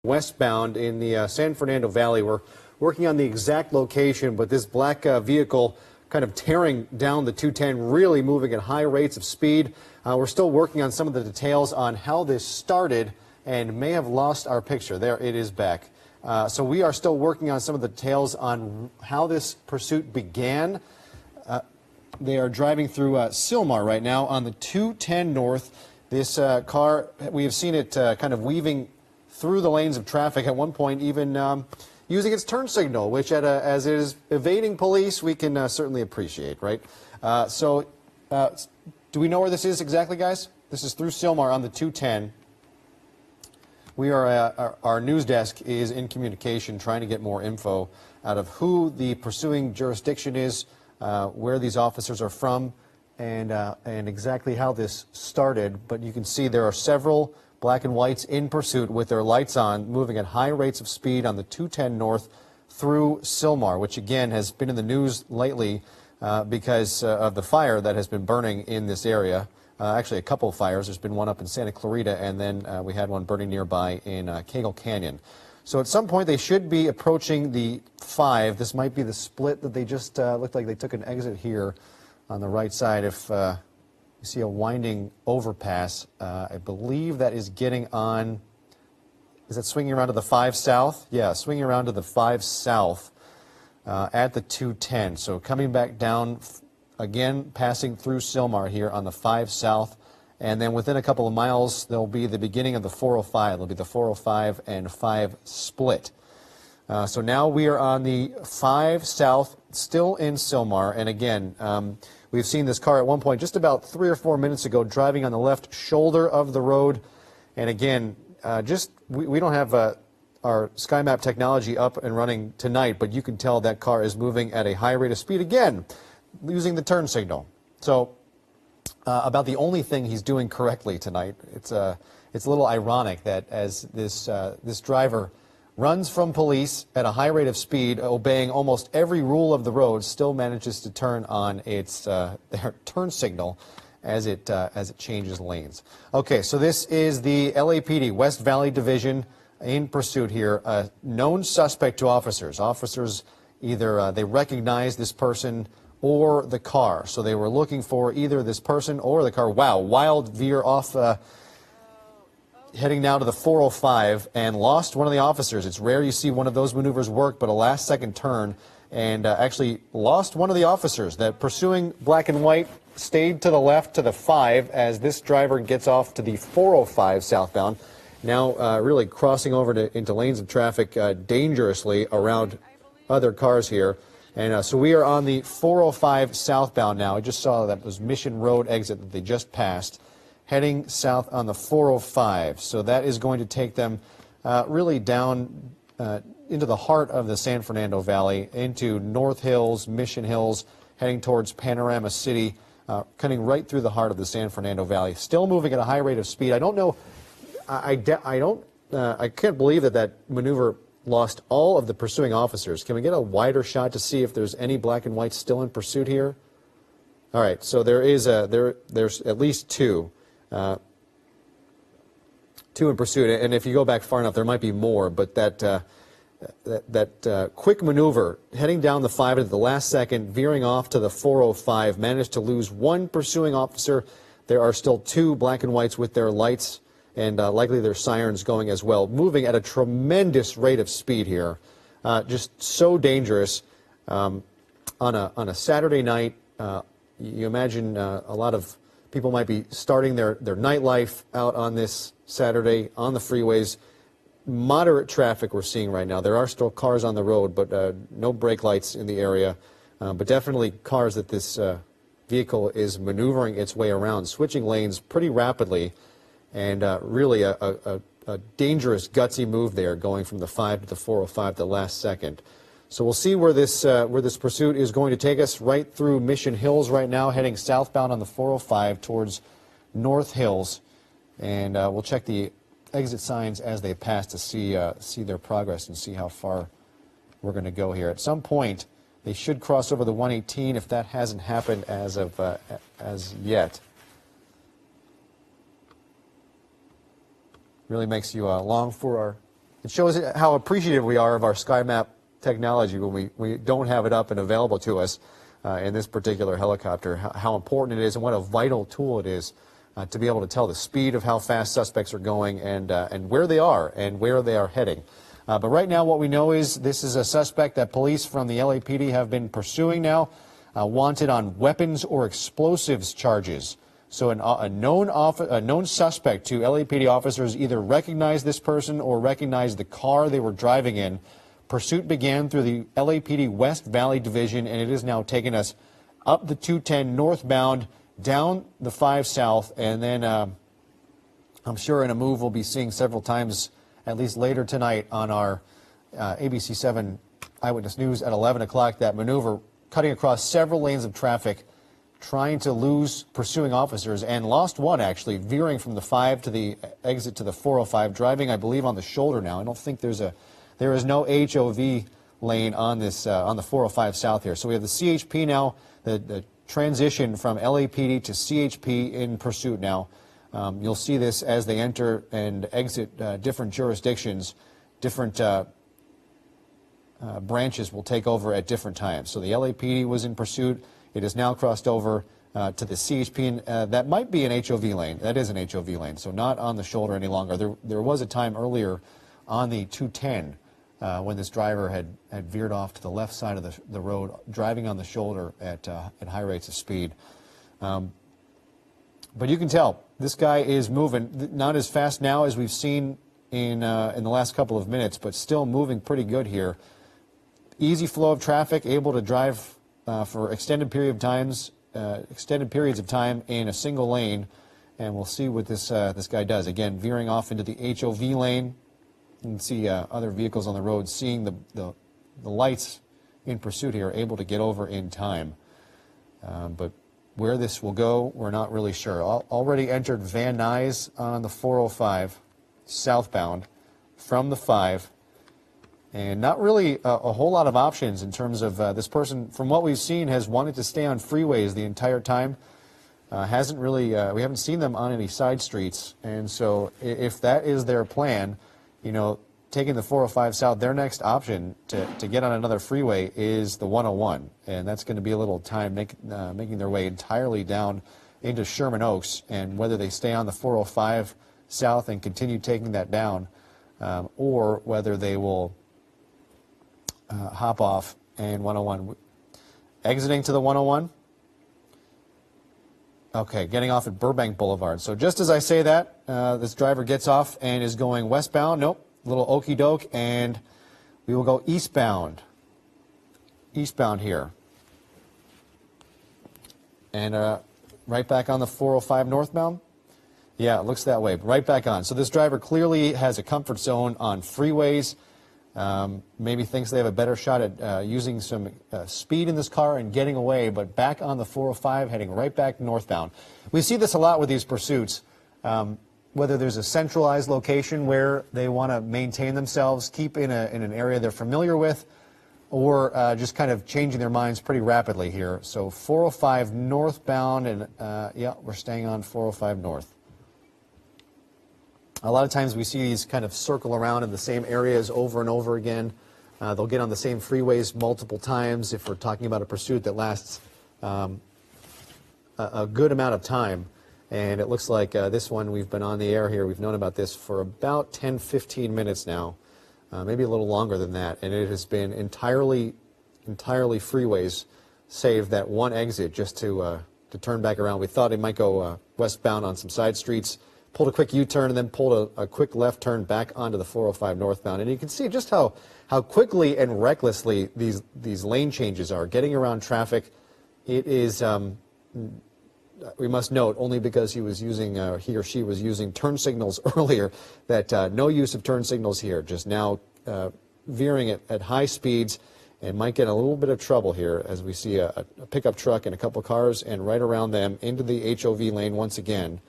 westbound in the San Fernando Valley. We're working on the exact location, but this black vehicle kind of tearing down the 210, really moving at high rates of speed. We're still working on some of the details on how this started and may have lost our picture. There it is back. So we are still working on some of the details on how this pursuit began. They are driving through Sylmar right now on the 210 North. This car, we have seen it kind of weaving through the lanes of traffic, at one point even using its turn signal, which as it is evading police, we can certainly appreciate, right? Do we know where this is exactly, guys? This is through Sylmar on the 210. We are, our news desk is in communication trying to get more info out of who the pursuing jurisdiction is, where these officers are from, and exactly how this started. But you can see there are several black and whites in pursuit with their lights on, moving at high rates of speed on the 210 North through Sylmar, which again has been in the news lately because of the fire that has been burning in this area. Actually, a couple of fires. There's been one up in Santa Clarita, and then we had one burning nearby in Cagle Canyon. So at some point, they should be approaching the 5. This might be the split that they just looked like they took an exit here on the right side. If you see a winding overpass, I believe that is getting on, is that swinging around to the 5 South? Yeah, swinging around to the 5 South at the 210. So coming back down, again, passing through Sylmar here on the 5 South. And then within a couple of miles, there'll be the beginning of the 405. There'll be the 405 and 5 split. So now we are on the 5 South, still in Sylmar. And again, we've seen this car at one point just about 3 or 4 minutes ago driving on the left shoulder of the road. And again, we don't have our SkyMap technology up and running tonight, but you can tell that car is moving at a high rate of speed again, using the turn signal. So about the only thing he's doing correctly tonight. It's a little ironic that as this driver runs from police at a high rate of speed, obeying almost every rule of the road, still manages to turn on its their turn signal as it changes lanes. Okay, so this is the LAPD West Valley Division in pursuit here. A known suspect to officers. Officers either they recognize this person or the car. So they were looking for either this person or the car. Wow, wild veer off, heading now to the 405 and lost one of the officers. It's rare you see one of those maneuvers work, but a last-second turn and actually lost one of the officers. That pursuing black and white stayed to the left to the 5 as this driver gets off to the 405 southbound. Now really crossing over into lanes of traffic dangerously around other cars here. And so we are on the 405 southbound now. I just saw that was Mission Road exit that they just passed, heading south on the 405. So that is going to take them really down into the heart of the San Fernando Valley, into North Hills, Mission Hills, heading towards Panorama City, cutting right through the heart of the San Fernando Valley. Still moving at a high rate of speed. I don't know. I can't believe that maneuver lost all of the pursuing officers. Can we get a wider shot to see if there's any black and white still in pursuit here? All right, so there's at least two in pursuit, and if you go back far enough, there might be more. But that quick maneuver, heading down the 5 at the last second, veering off to the 405, managed to lose one pursuing officer. There are still 2 black and whites with their lights and likely their sirens going as well, moving at a tremendous rate of speed here. Just so dangerous on a Saturday night. You imagine a lot of people might be starting their nightlife out on this Saturday on the freeways. Moderate traffic we're seeing right now. There are still cars on the road, but no brake lights in the area. But definitely cars that this vehicle is maneuvering its way around, switching lanes pretty rapidly. And really a dangerous, gutsy move there, going from the 5 to the 405 at the last second. So we'll see where this pursuit is going to take us. Right through Mission Hills right now, heading southbound on the 405 towards North Hills. And we'll check the exit signs as they pass to see their progress and see how far we're going to go here. At some point, they should cross over the 118 if that hasn't happened as yet. Really makes you long for our It shows how appreciative we are of our sky map technology when we don't have it up and available to us in this particular helicopter, how important it is and what a vital tool it is to be able to tell the speed of how fast suspects are going and where they are heading. But right now what we know is this is a suspect that police from the LAPD have been pursuing now, wanted on weapons or explosives charges. So a known suspect to LAPD officers either recognized this person or recognized the car they were driving in. Pursuit began through the LAPD West Valley Division, and it has now taken us up the 210 northbound, down the 5 south, and then I'm sure in a move we'll be seeing several times, at least later tonight on our ABC 7 Eyewitness News at 11 o'clock, that maneuver cutting across several lanes of traffic, trying to lose pursuing officers, and lost one actually, veering from the 5 to the exit to the 405, driving, I believe, on the shoulder now. I don't think there is no HOV lane on this on the 405 south here. So we have the CHP now, the transition from LAPD to CHP in pursuit now. You'll see this as they enter and exit different jurisdictions. Different branches will take over at different times. So the LAPD was in pursuit. It has now crossed over to the CHP, and that might be an HOV lane. That is an HOV lane, so not on the shoulder any longer. There was a time earlier on the 210 when this driver had veered off to the left side of the road, driving on the shoulder at high rates of speed. But you can tell this guy is moving, not as fast now as we've seen in the last couple of minutes, but still moving pretty good here. Easy flow of traffic, able to drive for extended periods of time in a single lane, and we'll see what this guy does. Again, veering off into the HOV lane. You can see other vehicles on the road seeing the lights in pursuit here, able to get over in time. But where this will go, we're not really sure. Already entered Van Nuys on the 405 southbound from the 5. And not really a whole lot of options in terms of this person, from what we've seen, has wanted to stay on freeways the entire time. Hasn't really, we haven't seen them on any side streets. And so if that is their plan, you know, taking the 405 south, their next option to get on another freeway is the 101. And that's going to be a little time making their way entirely down into Sherman Oaks. And whether they stay on the 405 south and continue taking that down, or whether they will hop off and 101. Exiting to the 101. Okay, getting off at Burbank Boulevard. So just as I say that, this driver gets off and is going westbound. Nope, little okey doke, and we will go eastbound. Eastbound here. And right back on the 405 northbound. Yeah, it looks that way. Right back on. So this driver clearly has a comfort zone on freeways. Maybe thinks they have a better shot at using some speed in this car and getting away, but back on the 405, heading right back northbound. We see this a lot with these pursuits, whether there's a centralized location where they want to maintain themselves, keep in an area they're familiar with, or just kind of changing their minds pretty rapidly here. So 405 northbound, and yeah, we're staying on 405 north. A lot of times we see these kind of circle around in the same areas over and over again. They'll get on the same freeways multiple times if we're talking about a pursuit that lasts a good amount of time. And it looks like this one, we've been on the air here. We've known about this for about 10, 15 minutes now, maybe a little longer than that. And it has been entirely freeways, save that one exit just to turn back around. We thought it might go westbound on some side streets, pulled a quick U-turn, and then pulled a quick left turn back onto the 405 northbound. And you can see just how quickly and recklessly these lane changes are, getting around traffic. It is, we must note, only because he or she was using turn signals earlier, that no use of turn signals here, just now veering at high speeds, and might get a little bit of trouble here as we see a pickup truck and a couple cars, and right around them into the HOV lane once again.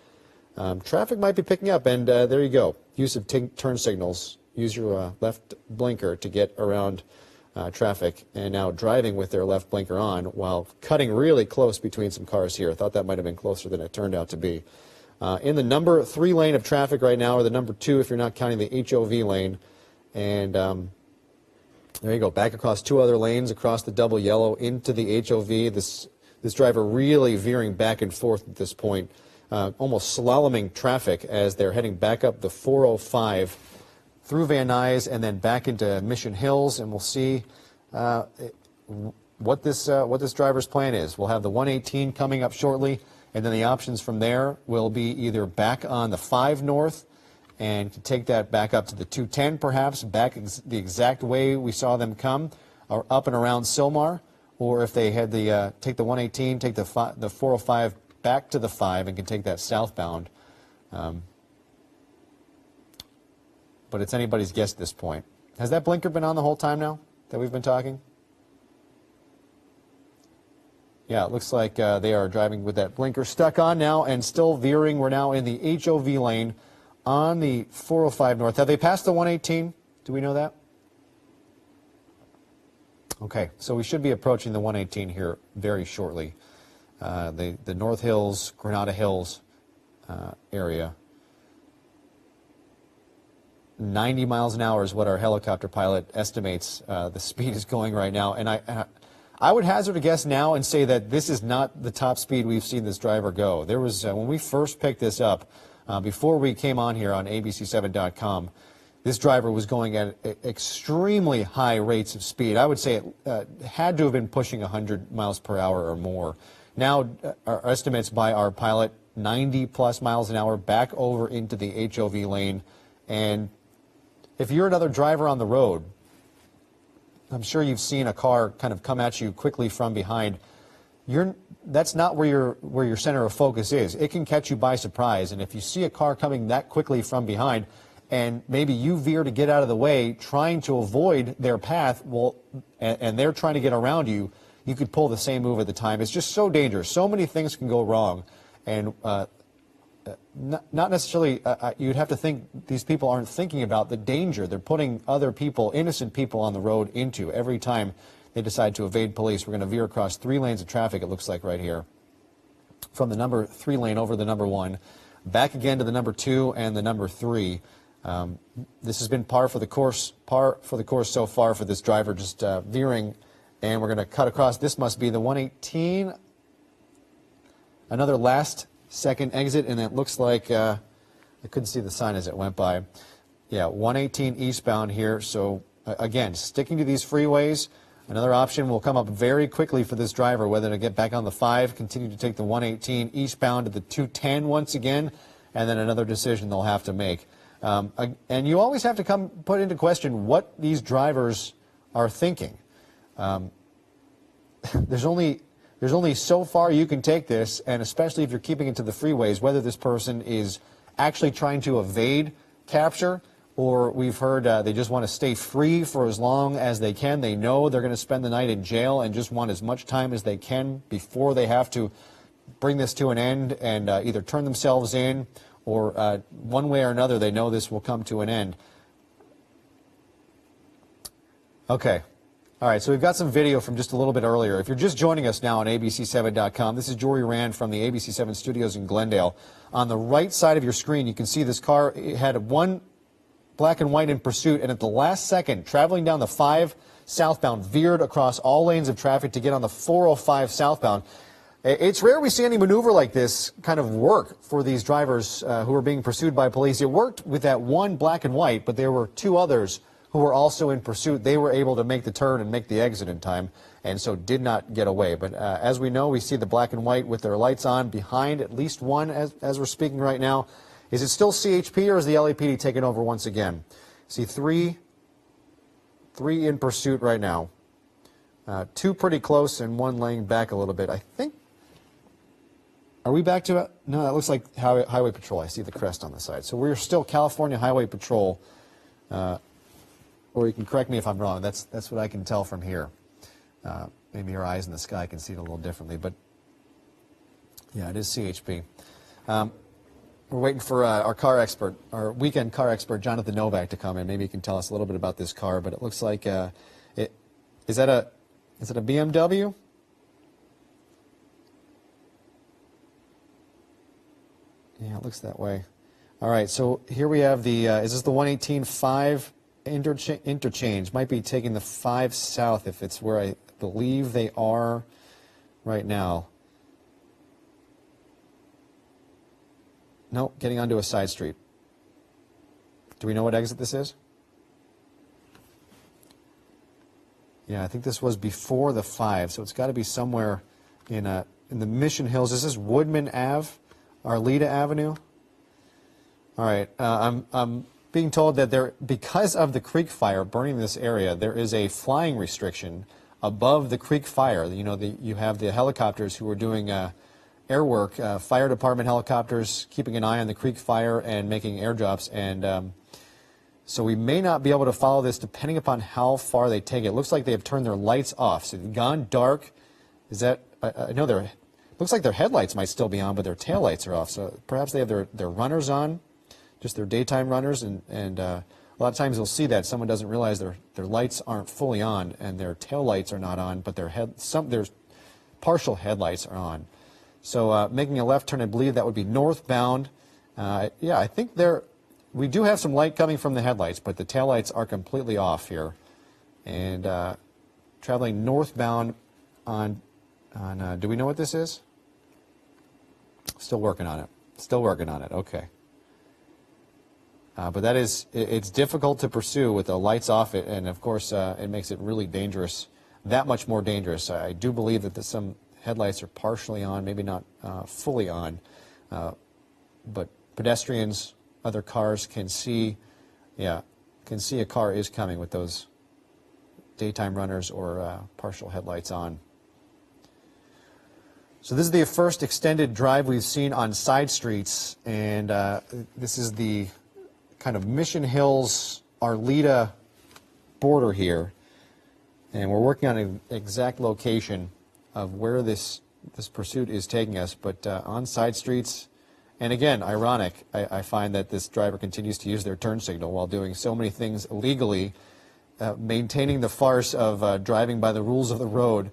Traffic might be picking up, and there you go. Use of turn signals. Use your left blinker to get around traffic, and now driving with their left blinker on while cutting really close between some cars here. I thought that might have been closer than it turned out to be. In the number 3 lane of traffic right now, or the number 2 if you're not counting the HOV lane, And there you go, back across two other lanes, across the double yellow into the HOV. This driver really veering back and forth at this point, almost slaloming traffic as they're heading back up the 405 through Van Nuys and then back into Mission Hills. And we'll see what this driver's plan is. We'll have the 118 coming up shortly, and then the options from there will be either back on the 5 North and to take that back up to the 210 perhaps, back the exact way we saw them come, or up and around Sylmar, or if they had the take the 118, take the 405 back to the 5 and can take that southbound. But it's anybody's guess at this point. Has that blinker been on the whole time now that we've been talking? Yeah, it looks like they are driving with that blinker stuck on now and still veering. We're now in the HOV lane on the 405 North. Have they passed the 118? Do we know that? Okay, so we should be approaching the 118 here very shortly. The North Hills, Granada Hills area. 90 miles an hour is what our helicopter pilot estimates the speed is going right now. And I would hazard a guess now and say that this is not the top speed we've seen this driver go. There was, when we first picked this up, before we came on here on ABC7.com, this driver was going at extremely high rates of speed. I would say it had to have been pushing 100 miles per hour or more. Now, our estimates by our pilot, 90 plus miles an hour back over into the HOV lane. And if you're another driver on the road, I'm sure you've seen a car kind of come at you quickly from behind. That's not where your center of focus is. It can catch you by surprise, and if you see a car coming that quickly from behind, and maybe you veer to get out of the way, trying to avoid their path, and they're trying to get around you, you could pull the same move at the time. It's just so dangerous. So many things can go wrong, and not necessarily, you'd have to think these people aren't thinking about the danger they're putting other people, innocent people on the road into every time they decide to evade police. We're going to veer across 3 lanes of traffic, it looks like right here, from the number 3 lane over the number 1, back again to the number 2 and the number 3. This has been par for the course so far for this driver, just veering, and we're going to cut across. This must be the 118, another last second exit, and it looks like I couldn't see the sign as it went by. Yeah, 118 eastbound here. So again, sticking to these freeways. Another option will come up very quickly for this driver, whether to get back on the 5, continue to take the 118 eastbound to the 210 once again, and then another decision they'll have to make. And you always have to put into question what these drivers are thinking. There's only so far you can take this, and especially if you're keeping it to the freeways, whether this person is actually trying to evade capture, or we've heard they just want to stay free for as long as they can. They know they're going to spend the night in jail and just want as much time as they can before they have to bring this to an end and either turn themselves in, or one way or another they know this will come to an end. Okay. All right, so we've got some video from just a little bit earlier. If you're just joining us now on ABC7.com, this is Jory Rand from the ABC7 studios in Glendale. On the right side of your screen, you can see this car. It had one black and white in pursuit, and at the last second, traveling down the 5 southbound, veered across all lanes of traffic to get on the 405 southbound. It's rare we see any maneuver like this kind of work for these drivers who are being pursued by police. It worked with that one black and white, but there were 2 others who were also in pursuit. They were able to make the turn and make the exit in time, and so did not get away. But as we know, we see the black and white with their lights on behind at least one as we're speaking right now. Is it still CHP, or is the LAPD taking over once again? See three in pursuit right now. 2 pretty close and 1 laying back a little bit. I think, are we back to it? No, that looks like Highway Patrol. I see the crest on the side. So we're still California Highway Patrol. Or you can correct me if I'm wrong. That's what I can tell from here. Maybe your eyes in the sky can see it a little differently, but yeah, it is CHP. We're waiting for our car expert, our weekend car expert, Jonathan Novak, to come in. Maybe he can tell us a little bit about this car, but it looks like is it a BMW? Yeah, it looks that way. All right, so here we have the, is this the 118.5 interchange. Might be taking the 5 south if it's where I believe they are right now. Nope, getting onto a side street. Do we know what exit this is? Yeah, I think this was before the 5, so it's got to be somewhere in the Mission Hills. Is this Woodman Ave, Arleta Avenue? All right, I'm being told that because of the creek fire burning this area, there is a flying restriction above the creek fire. You know, you have the helicopters who are doing air work, fire department helicopters keeping an eye on the creek fire and making airdrops, and so we may not be able to follow this depending upon how far they take it. It looks like they have turned their lights off, so they've gone dark. Is that, I know looks like their headlights might still be on, but their taillights are off, so perhaps they have their runners on, just their daytime runners, and a lot of times you'll see that someone doesn't realize their lights aren't fully on and their taillights are not on, but their partial headlights are on. So making a left turn, I believe that would be northbound. Yeah, I think we do have some light coming from the headlights, but the taillights are completely off here. And traveling northbound on do we know what this is? Still working on it. Still working on it, okay. But it's difficult to pursue with the lights off, and of course it makes it really dangerous, that much more dangerous. I do believe that some headlights are partially on, maybe not fully on, but pedestrians, other cars can see a car is coming with those daytime runners or partial headlights on. So this is the first extended drive we've seen on side streets, and this is the kind of Mission Hills, Arleta border here, and we're working on an exact location of where this pursuit is taking us, but on side streets. And again, ironic, I find that this driver continues to use their turn signal while doing so many things illegally, maintaining the farce of driving by the rules of the road,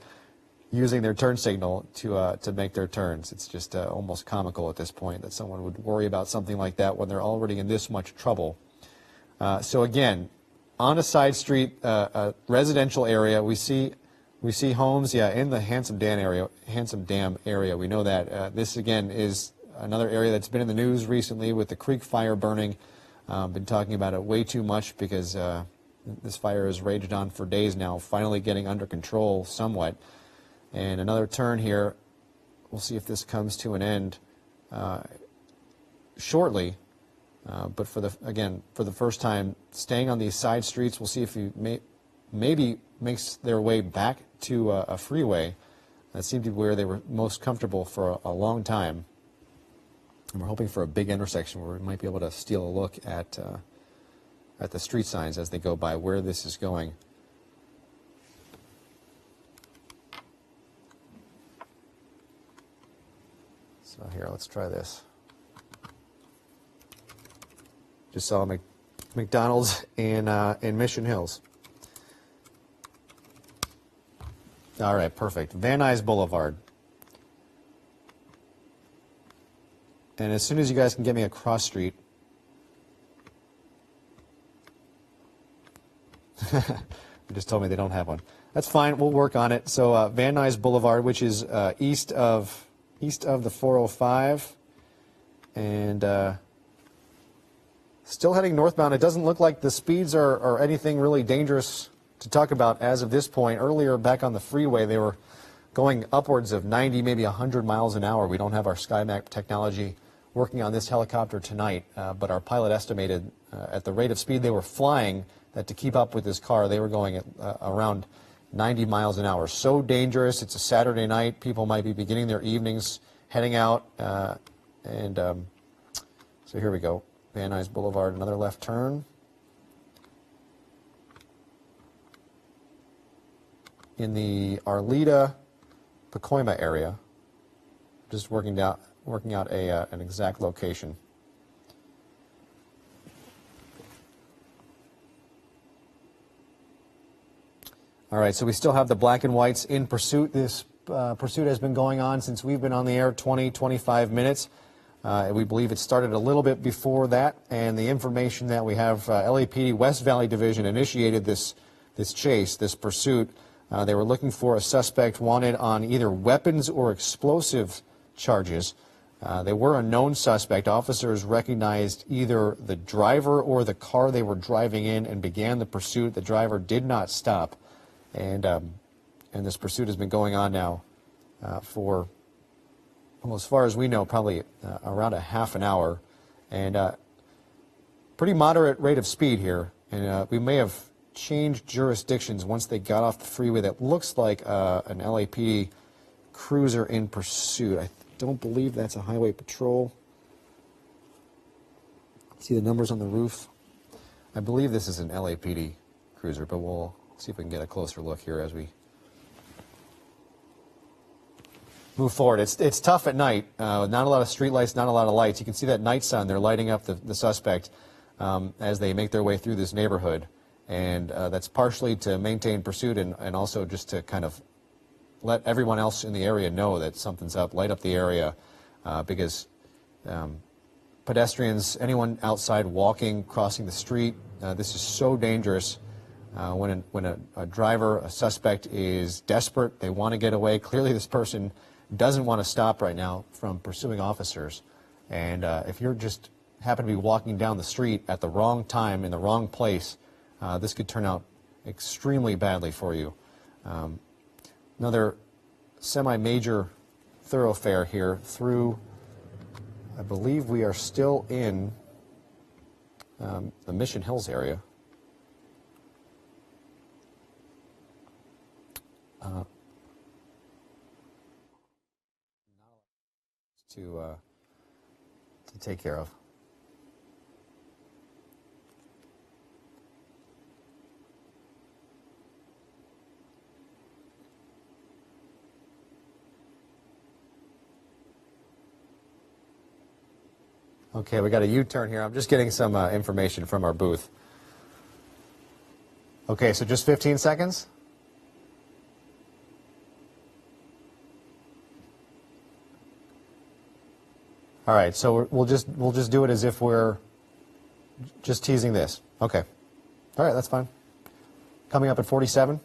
using their turn signal to make their turns. It's just almost comical at this point that someone would worry about something like that when they're already in this much trouble. So again, on a side street, a residential area, we see homes, in the Handsome Dam area. We know that. This again is another area that's been in the news recently with the creek fire burning. Been talking about it way too much because this fire has raged on for days now, finally getting under control somewhat. And another turn here. We'll see if this comes to an end shortly. But for the first time, staying on these side streets, we'll see if he maybe makes their way back to a freeway. That seemed to be where they were most comfortable for a long time. And we're hoping for a big intersection where we might be able to steal a look at the street signs as they go by where this is going. So here, let's try this. Just saw McDonald's in Mission Hills. All right, perfect. Van Nuys Boulevard. And as soon as you guys can get me a cross street. They just told me they don't have one. That's fine. We'll work on it. So Van Nuys Boulevard, which is east of the 405, and still heading northbound. It doesn't look like the speeds are anything really dangerous to talk about as of this point. Earlier, back on the freeway, they were going upwards of 90, maybe 100 miles an hour. We don't have our SkyMap technology working on this helicopter tonight, but our pilot estimated at the rate of speed they were flying that to keep up with this car, they were going at around 90 miles an hour. So dangerous. It's a Saturday night. People might be beginning their evenings, heading out, so here we go. Van Nuys Boulevard, another left turn. In the Arleta, Pacoima area. Just working out an exact location. All right, so we still have the black and whites in pursuit. This pursuit has been going on since we've been on the air, 20, 25 minutes. We believe it started a little bit before that, and the information that we have, LAPD West Valley Division initiated this chase, this pursuit. They were looking for a suspect wanted on either weapons or explosive charges. They were a known suspect. Officers recognized either the driver or the car they were driving in and began the pursuit. The driver did not stop, and this pursuit has been going on now for, well, as far as we know, probably around a half an hour, and pretty moderate rate of speed here. And we may have changed jurisdictions once they got off the freeway. That looks like an LAPD cruiser in pursuit. I don't believe that's a highway patrol. See the numbers on the roof? I believe this is an LAPD cruiser, but we'll see if we can get a closer look here as we move forward. It's tough at night. Not a lot of street lights, not a lot of lights. You can see that night sun. They're lighting up the suspect as they make their way through this neighborhood. And that's partially to maintain pursuit and also just to kind of let everyone else in the area know that something's up, light up the area, because pedestrians, anyone outside walking, crossing the street, this is so dangerous. When a driver, a suspect is desperate, they want to get away. Clearly this person doesn't want to stop right now from pursuing officers. And if you're just happen to be walking down the street at the wrong time in the wrong place, this could turn out extremely badly for you. Another semi-major thoroughfare here through, I believe we are still in the Mission Hills area. To take care of. Okay, we got a U-turn here. I'm just getting some information from our booth. Okay, so just 15 seconds? All right, so we'll just do it as if we're just teasing this. Okay. All right, that's fine. Coming up at 47.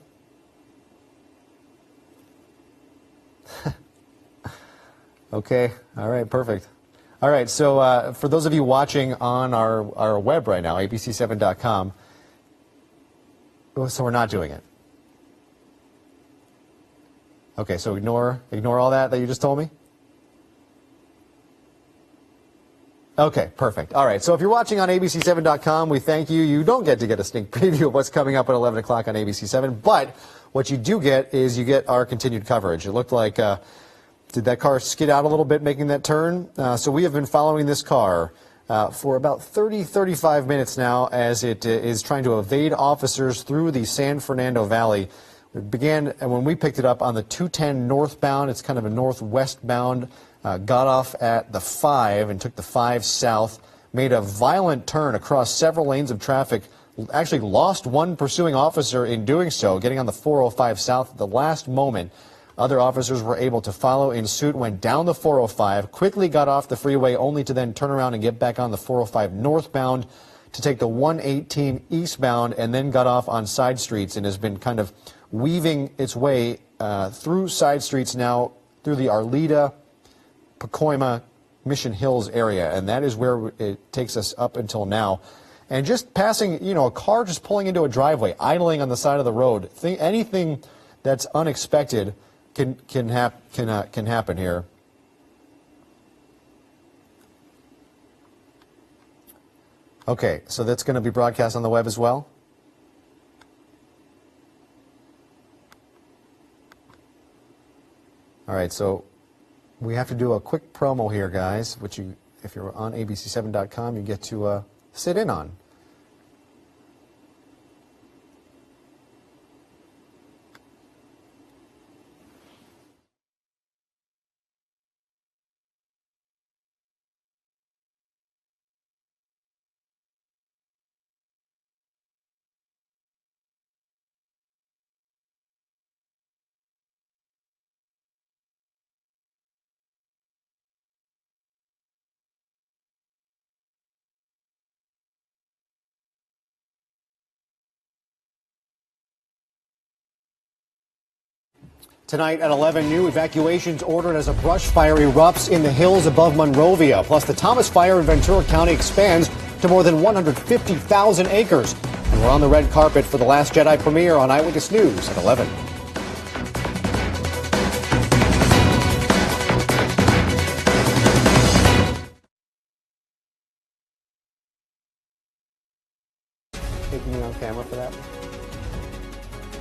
Okay, all right, perfect. All right, so for those of you watching on our web right now, abc7.com, so we're not doing it. Okay, so ignore all that you just told me? Okay, perfect. All right, so if you're watching on abc7.com, we thank you. You don't get to get a sneak preview of what's coming up at 11 o'clock on ABC7, but what you do get is you get our continued coverage. It looked like, did that car skid out a little bit making that turn? So we have been following this car for about 35 minutes now as it is trying to evade officers through the San Fernando Valley. It began when we picked it up on the 210 northbound. It's kind of a northwest bound. Got off at the 5 and took the 5 south, made a violent turn across several lanes of traffic, actually lost one pursuing officer in doing so, getting on the 405 south at the last moment. Other officers were able to follow in suit, went down the 405, quickly got off the freeway, only to then turn around and get back on the 405 northbound to take the 118 eastbound, and then got off on side streets and has been kind of weaving its way through side streets now through the Arleta, Pacoima, Mission Hills area, and that is where it takes us up until now. And just passing, you know, a car just pulling into a driveway, idling on the side of the road, anything that's unexpected can happen here. Okay, so that's going to be broadcast on the web as well. All right, so we have to do a quick promo here, guys, which you, if you're on abc7.com, you get to sit in on. Tonight at 11 new evacuations ordered as a brush fire erupts in the hills above Monrovia. Plus, the Thomas Fire in Ventura County expands to more than 150,000 acres. And we're on the red carpet for The Last Jedi premiere on Eyewitness News at 11. Taking me on camera for that one.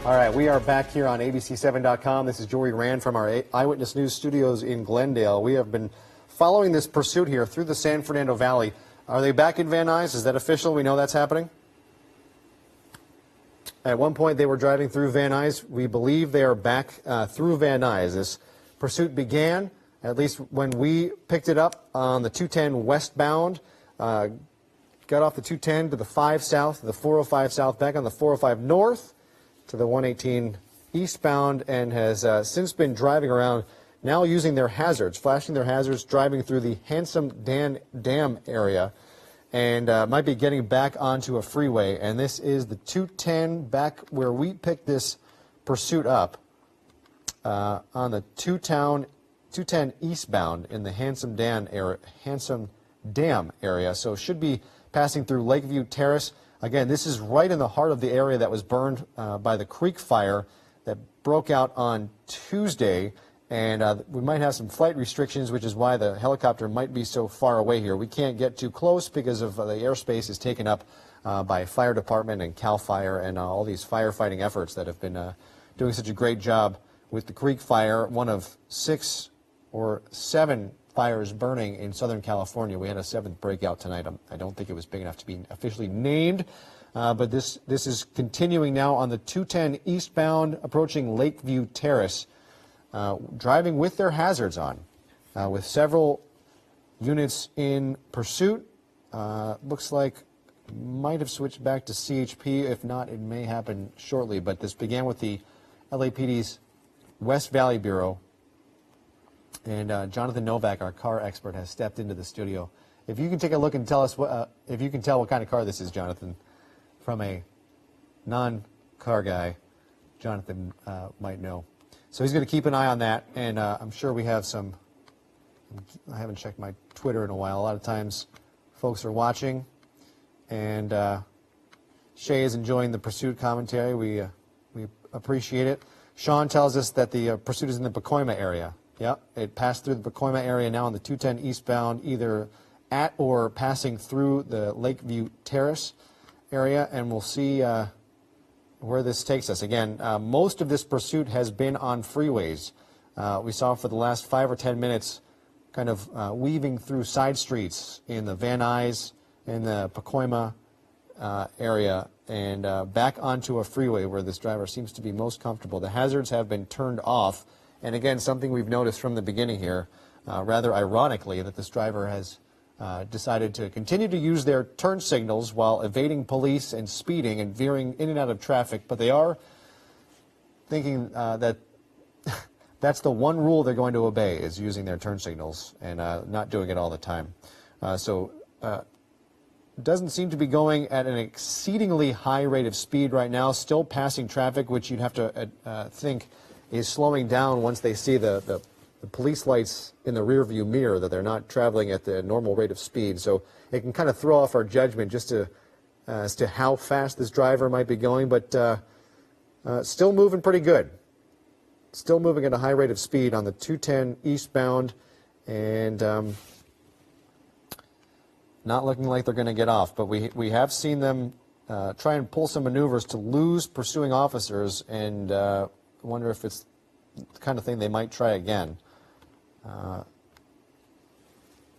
All right, we are back here on ABC7.com. This is Jory Rand from our Eyewitness News studios in Glendale. We have been following this pursuit here through the San Fernando Valley. Are they back in Van Nuys? Is that official? We know that's happening? At one point, they were driving through Van Nuys. We believe they are back through Van Nuys. This pursuit began, at least when we picked it up, on the 210 westbound. Got off the 210 to the 5 south, the 405 south, back on the 405 north to the 118 eastbound, and has since been driving around, now using their hazards, flashing their hazards, driving through the Handsome Dam area, and might be getting back onto a freeway. And this is the 210 back where we picked this pursuit up on the 210 eastbound in the Handsome Dam area. So should be passing through Lakeview Terrace. Again, this is right in the heart of the area that was burned by the Creek Fire that broke out on Tuesday. And we might have some flight restrictions, which is why the helicopter might be so far away here. We can't get too close because of the airspace is taken up by fire department and CAL FIRE and all these firefighting efforts that have been doing such a great job with the Creek Fire, one of 6 or 7 fires burning in Southern California. We had a 7th breakout tonight. I don't think it was big enough to be officially named, but this is continuing now on the 210 eastbound, approaching Lakeview Terrace, driving with their hazards on, with several units in pursuit. Looks like might have switched back to CHP. If not, it may happen shortly, but this began with the LAPD's West Valley Bureau. And Jonathan Novak, our car expert, has stepped into the studio. If you can take a look and tell us if you can tell what kind of car this is, Jonathan, from a non-car guy, Jonathan might know. So he's going to keep an eye on that, and I'm sure we have some. I haven't checked my Twitter in a while. A lot of times, folks are watching, and Shay is enjoying the pursuit commentary. We appreciate it. Sean tells us that the pursuit is in the Pacoima area. Yeah, it passed through the Pacoima area now on the 210 eastbound, either at or passing through the Lakeview Terrace area, and we'll see where this takes us. Again, most of this pursuit has been on freeways. We saw for the last 5 or 10 minutes kind of weaving through side streets in the Van Nuys, in the Pacoima area, and back onto a freeway where this driver seems to be most comfortable. The hazards have been turned off. And again, something we've noticed from the beginning here, rather ironically, that this driver has decided to continue to use their turn signals while evading police and speeding and veering in and out of traffic. But they are thinking that that's the one rule they're going to obey, is using their turn signals and not doing it all the time. So doesn't seem to be going at an exceedingly high rate of speed right now, still passing traffic, which you'd have to think is slowing down once they see the police lights in the rearview mirror, that they're not traveling at the normal rate of speed. So it can kind of throw off our judgment just as to how fast this driver might be going, but still moving pretty good. Still moving at a high rate of speed on the 210 eastbound, and not looking like they're going to get off. But we have seen them try and pull some maneuvers to lose pursuing officers, and wonder if it's the kind of thing they might try again.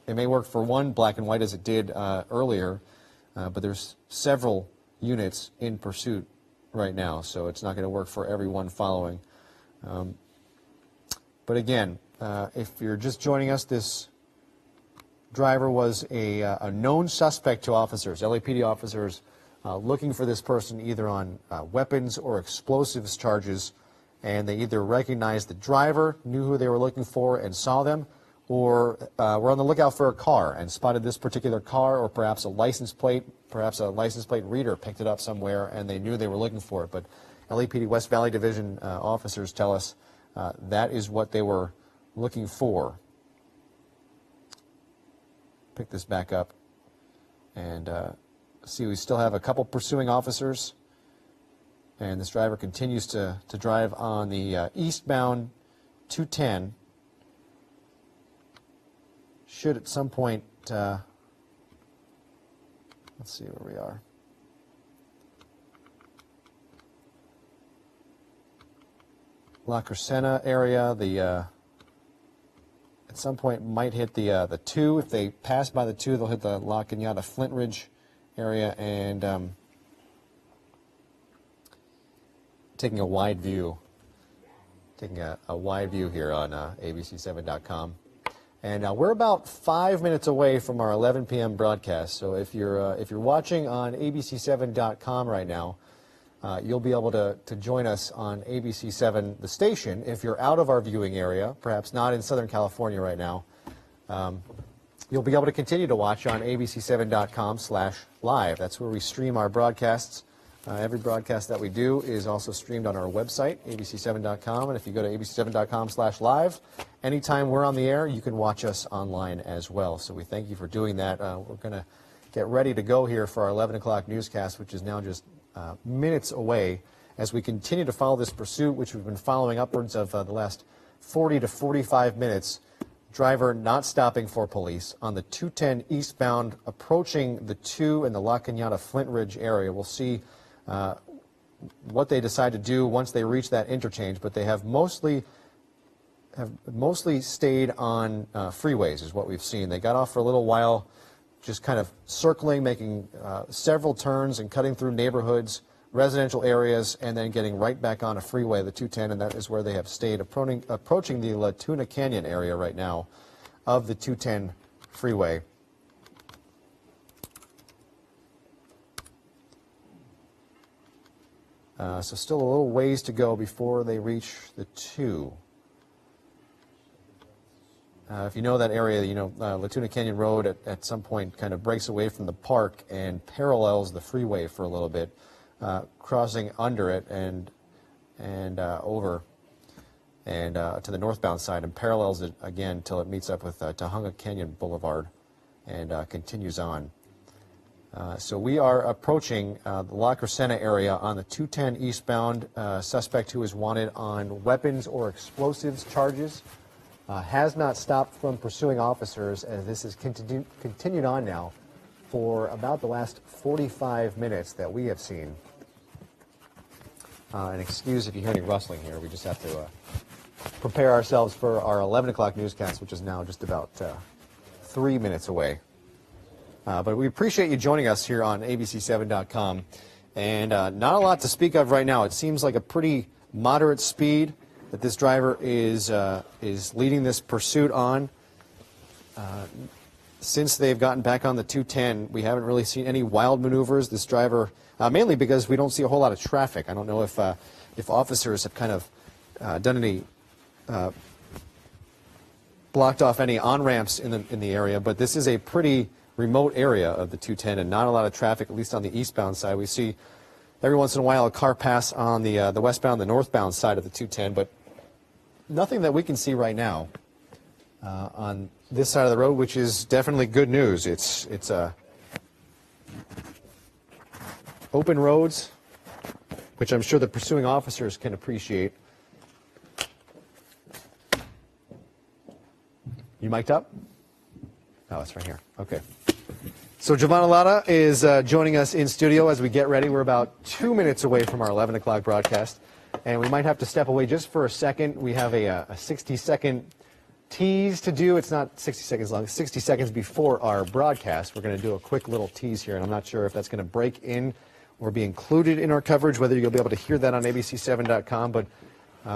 It may work for one black and white as it did earlier, but there's several units in pursuit right now, so it's not going to work for everyone following. But again, if you're just joining us, this driver was a known suspect to officers, LAPD officers, looking for this person either on weapons or explosives charges. And they either recognized the driver, knew who they were looking for and saw them, or were on the lookout for a car and spotted this particular car, or perhaps a license plate reader picked it up somewhere and they knew they were looking for it. But LAPD West Valley Division officers tell us that is what they were looking for. Pick this back up and see we still have a couple pursuing officers, and this driver continues to drive on the eastbound 210. Should at some point, let's see where we are. La Crescenta area, at some point might hit the 2. If they pass by the 2, they'll hit the La Cañada Flint Ridge area, and taking a wide view here on abc7.com. And we're about 5 minutes away from our 11 p.m. broadcast. So if you're watching on abc7.com right now, you'll be able to join us on ABC7, the station. If you're out of our viewing area, perhaps not in Southern California right now, you'll be able to continue to watch on abc7.com/live. That's where we stream our broadcasts. Every broadcast that we do is also streamed on our website, abc7.com. And if you go to abc7.com/live, anytime we're on the air, you can watch us online as well. So we thank you for doing that. We're going to get ready to go here for our 11 o'clock newscast, which is now just minutes away, as we continue to follow this pursuit, which we've been following upwards of the last 40 to 45 minutes. Driver not stopping for police on the 210 eastbound, approaching the 2 in the La Cañada Flint Ridge area. We'll see what they decide to do once they reach that interchange, but they have mostly stayed on freeways, is what we've seen. They got off for a little while, just kind of circling, making several turns and cutting through neighborhoods, residential areas, and then getting right back on a freeway, the 210, and that is where they have stayed, approaching the La Tuna Canyon area right now of the 210 freeway. So still a little ways to go before they reach the 2. If you know that area, you know La Tuna Canyon Road at some point kind of breaks away from the park and parallels the freeway for a little bit, crossing under it and over and to the northbound side, and parallels it again till it meets up with Tahunga Canyon Boulevard and continues on. So we are approaching the La Crescenta area on the 210 eastbound. Suspect who is wanted on weapons or explosives charges. Has not stopped from pursuing officers, as this has continued on now for about the last 45 minutes that we have seen. And excuse if you hear any rustling here. We just have to prepare ourselves for our 11 o'clock newscast, which is now just about 3 minutes away. But we appreciate you joining us here on abc7.com. And not a lot to speak of right now. It seems like a pretty moderate speed that this driver is leading this pursuit on. Since they've gotten back on the 210, we haven't really seen any wild maneuvers. This driver, mainly because we don't see a whole lot of traffic. I don't know if officers have kind of done any blocked off any on-ramps in the area, but this is a pretty remote area of the 210 and not a lot of traffic, at least on the eastbound side. We see every once in a while a car pass on the westbound, the northbound side of the 210, but nothing that we can see right now on this side of the road, which is definitely good news. It's open roads, which I'm sure the pursuing officers can appreciate. You mic'd up? Oh, it's right here. Okay. So Giovanna Latta is joining us in studio as we get ready. We're about 2 minutes away from our 11 o'clock broadcast, and we might have to step away just for a second. We have a 60-second tease to do. It's not 60 seconds long. 60 seconds before our broadcast, we're going to do a quick little tease here, and I'm not sure if that's going to break in or be included in our coverage, whether you'll be able to hear that on abc7.com, but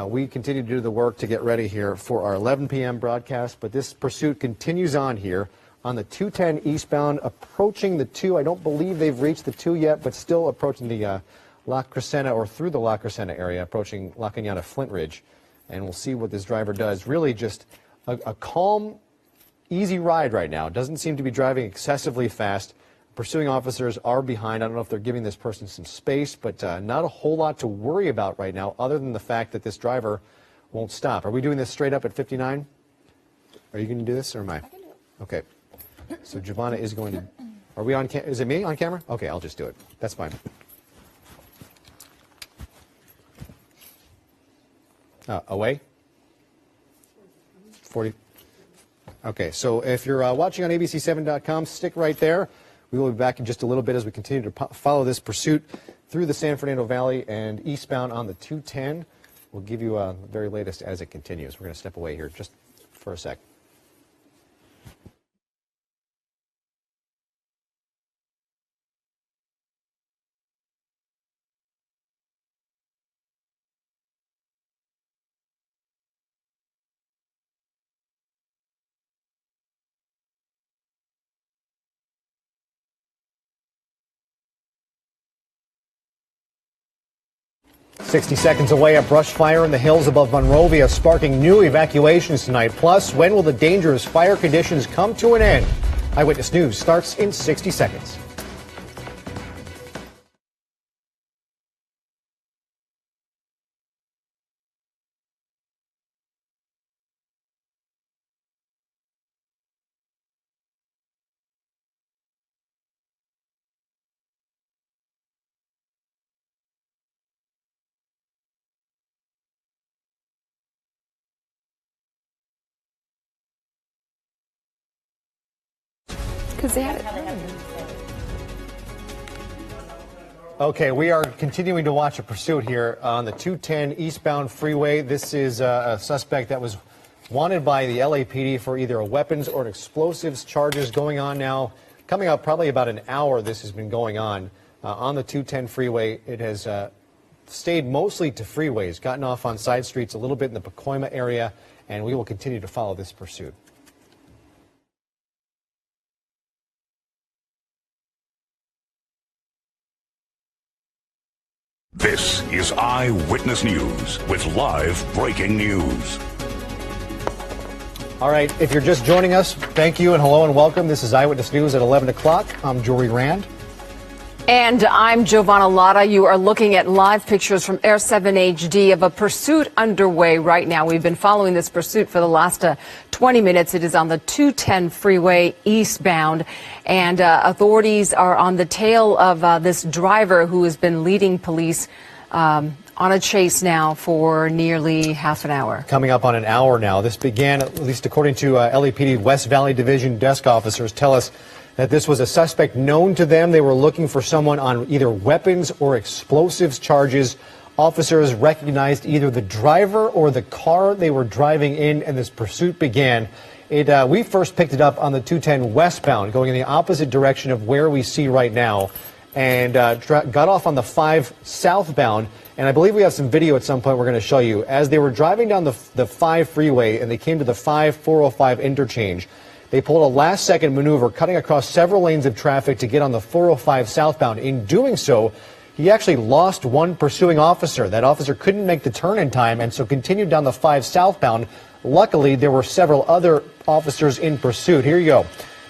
we continue to do the work to get ready here for our 11 p.m. broadcast. But this pursuit continues on here on the 210 eastbound, approaching the 2. I don't believe they've reached the 2 yet, but still approaching the La Crescenta, or through the La Crescenta area, approaching La Cañada Flint Ridge. And we'll see what this driver does. Really just a calm, easy ride right now. Doesn't seem to be driving excessively fast. Pursuing officers are behind. I don't know if they're giving this person some space, but not a whole lot to worry about right now, other than the fact that this driver won't stop. Are we doing this straight up at 59? Are you going to do this, or am I? I can do it. Okay. So Giovanna is going to. Are we on? Is it me on camera? Okay, I'll just do it. That's fine. Away. 40. Okay, so if you're watching on abc7.com, stick right there. We will be back in just a little bit as we continue to follow this pursuit through the San Fernando Valley and eastbound on the 210. We'll give you the very latest as it continues. We're going to step away here just for a sec. "60 seconds away, a brush fire in the hills above Monrovia sparking new evacuations tonight. Plus, when will the dangerous fire conditions come to an end? Eyewitness News starts in 60 seconds. Because they had it. Okay, we are continuing to watch a pursuit here on the 210 eastbound freeway. This is a suspect that was wanted by the LAPD for either a weapons or an explosives charges going on now. Coming up probably about an hour this has been going on the 210 freeway. It has stayed mostly to freeways, gotten off on side streets a little bit in the Pacoima area, and we will continue to follow this pursuit. This is Eyewitness News with live breaking news. All right, if you're just joining us, thank you and hello and welcome. This is Eyewitness News at 11 o'clock. I'm Jory Rand. And I'm Giovanna Lotta. You are looking at live pictures from Air 7 HD of a pursuit underway right now. We've been following this pursuit for the last 20 minutes. It is on the 210 freeway eastbound. And authorities are on the tail of this driver who has been leading police on a chase now for nearly half an hour. Coming up on an hour now. This began, at least according to LAPD West Valley Division desk officers, tell us that this was a suspect known to them. They were looking for someone on either weapons or explosives charges. Officers recognized either the driver or the car they were driving in, and this pursuit began. We first picked it up on the 210 westbound, going in the opposite direction of where we see right now, and got off on the 5 southbound. And I believe we have some video at some point we're going to show you. As they were driving down the 5 freeway and they came to the 405 interchange, they pulled a last-second maneuver, cutting across several lanes of traffic to get on the 405 southbound. In doing so, he actually lost one pursuing officer. That officer couldn't make the turn in time and so continued down the 5 southbound. Luckily, there were several other officers in pursuit. Here you go.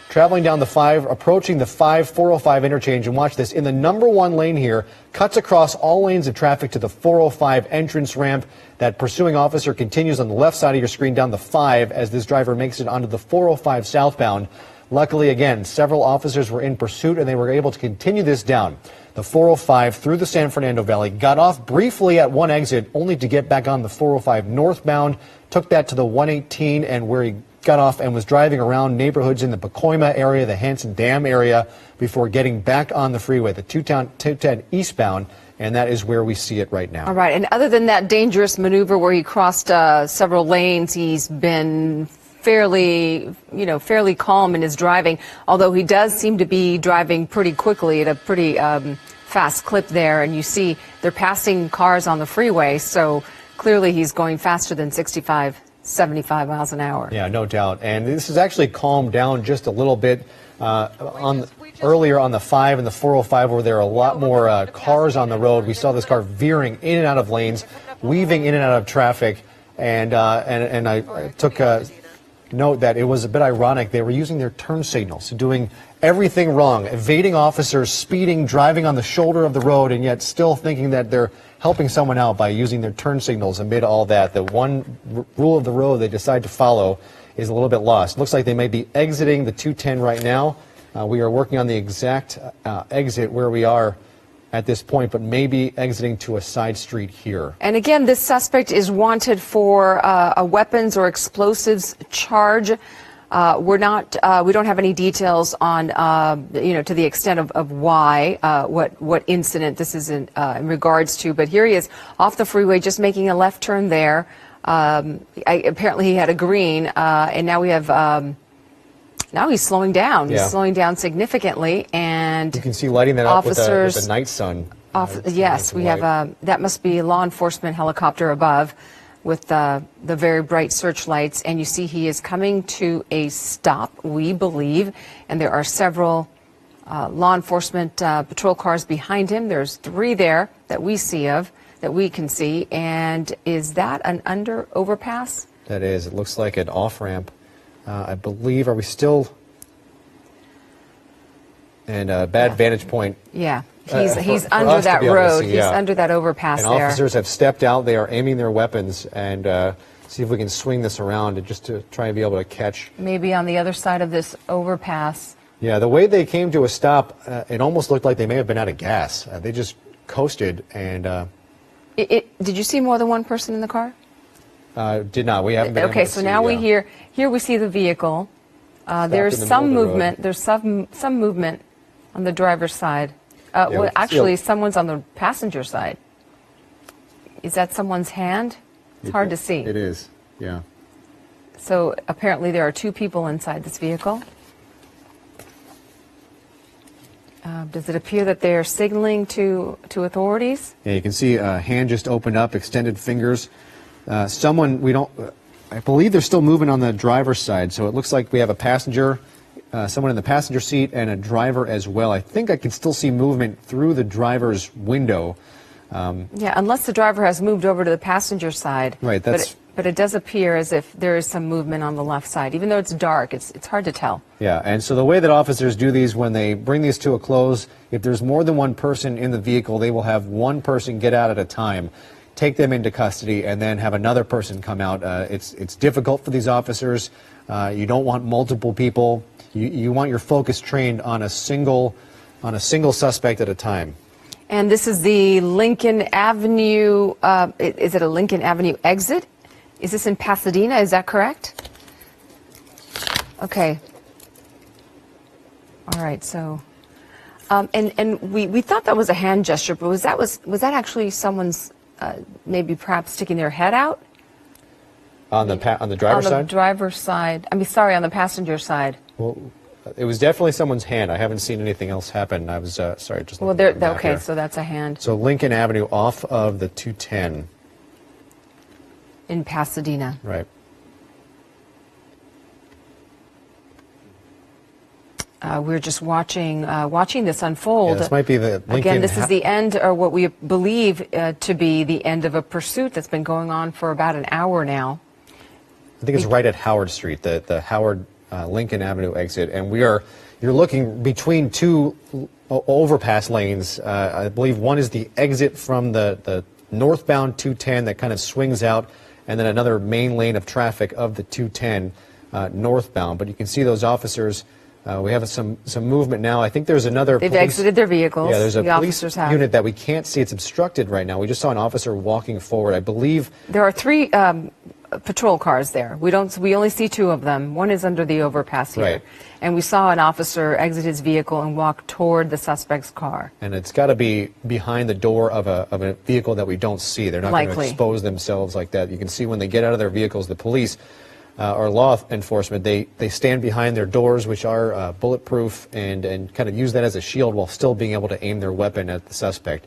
Traveling down the 5, approaching the 405 interchange, and watch this. In the number 1 lane here, cuts across all lanes of traffic to the 405 entrance ramp. That pursuing officer continues on the left side of your screen down the 5 as this driver makes it onto the 405 southbound. Luckily, again, several officers were in pursuit and they were able to continue this down the 405 through the San Fernando Valley, got off briefly at one exit only to get back on the 405 northbound, took that to the 118 and where he got off and was driving around neighborhoods in the Pacoima area, the Hanson Dam area, before getting back on the freeway, the 210 eastbound, and that is where we see it right now. All right, and other than that dangerous maneuver where he crossed several lanes, he's been fairly calm in his driving, although he does seem to be driving pretty quickly at a pretty fast clip there, and you see they're passing cars on the freeway, so clearly he's going faster than 75 miles an hour. Yeah, no doubt. And this has actually calmed down just a little bit. Earlier on the 5 and the 405, where there are a lot more cars on the road, we saw this car veering in and out of lanes, weaving in and out of traffic. And I took note that it was a bit ironic. They were using their turn signals, doing everything wrong, evading officers, speeding, driving on the shoulder of the road, and yet still thinking that they're helping someone out by using their turn signals amid all that. The one rule of the road they decide to follow is a little bit lost. Looks like they may be exiting the 210 right now. We are working on the exact exit where we are at this point, but maybe exiting to a side street here. And again, this suspect is wanted for a weapons or explosives charge. We don't have any details on, to the extent of why, what incident this is in regards to. But here he is off the freeway, just making a left turn there. Apparently he had a green, and now we have, now he's slowing down. Yeah. He's slowing down significantly, and you can see lighting that up with officers the night sun. Yes, we have that must be a law enforcement helicopter above with the very bright searchlights, and you see he is coming to a stop, we believe, and there are several law enforcement patrol cars behind him. There's 3 there that we can see, and is that an overpass? That is. It looks like an off-ramp. I believe, are we still... And a bad vantage point. Yeah, he's for under us to that be able to road. see, He's yeah. under that overpass And there. officers have stepped out. They are aiming their weapons and see if we can swing this around and just to try and be able to catch. Maybe on the other side of this overpass. Yeah, the way they came to a stop, it almost looked like they may have been out of gas. They just coasted and... Did you see more than one person in the car? Did not. We haven't been Okay, able to so see, now here we see the vehicle. There's in the some middle of the road. movement. There's some movement on the driver's side. Well, we can see actually, someone's on the passenger side. Is that someone's hand? It's hard to see. It is, yeah. So apparently there are 2 people inside this vehicle. Does it appear that they're signaling to authorities? Yeah, you can see a hand just opened up, extended fingers. Someone, I believe they're still moving on the driver's side, so it looks like we have a passenger, someone in the passenger seat, and a driver as well. I think I can still see movement through the driver's window. Yeah, unless the driver has moved over to the passenger side. Right, that's... But it does appear as if there is some movement on the left side. Even though it's dark, it's hard to tell. Yeah, and so the way that officers do these, when they bring these to a close, if there's more than one person in the vehicle, they will have one person get out at a time, take them into custody, and then have another person come out. It's difficult for these officers. You don't want multiple people. You want your focus trained on a single suspect at a time. And this is the Lincoln Avenue, is it a Lincoln Avenue exit? Is this in Pasadena, is that correct? Okay. All right, so, and we thought that was a hand gesture, but was that actually someone's, maybe perhaps sticking their head out? On the driver's side? On the driver's side, I mean, sorry, on the passenger side. Well, it was definitely someone's hand. I haven't seen anything else happen. I was, sorry, just Well, looking at the map okay, here. so that's a hand. So Lincoln Avenue off of the 210. In Pasadena. Right. We're just watching this unfold. Yeah, this might be the Lincoln... Again, this is the end, or what we believe to be the end of a pursuit that's been going on for about an hour now. I think it's right at Howard Street, the Howard Lincoln Avenue exit, and you're looking between 2 overpass lanes. I believe one is the exit from the northbound 210 that kind of swings out, and then another main lane of traffic of the 210 northbound. But you can see those officers. We have some movement now. I think there's another... They've exited their vehicles. Yeah, there's a the police unit that we can't see. It's obstructed right now. We just saw an officer walking forward. I believe... There are 3 patrol cars there. We only see 2 of them. One is under the overpass here. Right. And we saw an officer exit his vehicle and walk toward the suspect's car. And it's got to be behind the door of a vehicle that we don't see. They're not going to expose themselves like that. You can see when they get out of their vehicles, the police or law enforcement, they stand behind their doors, which are bulletproof, and kind of use that as a shield while still being able to aim their weapon at the suspect.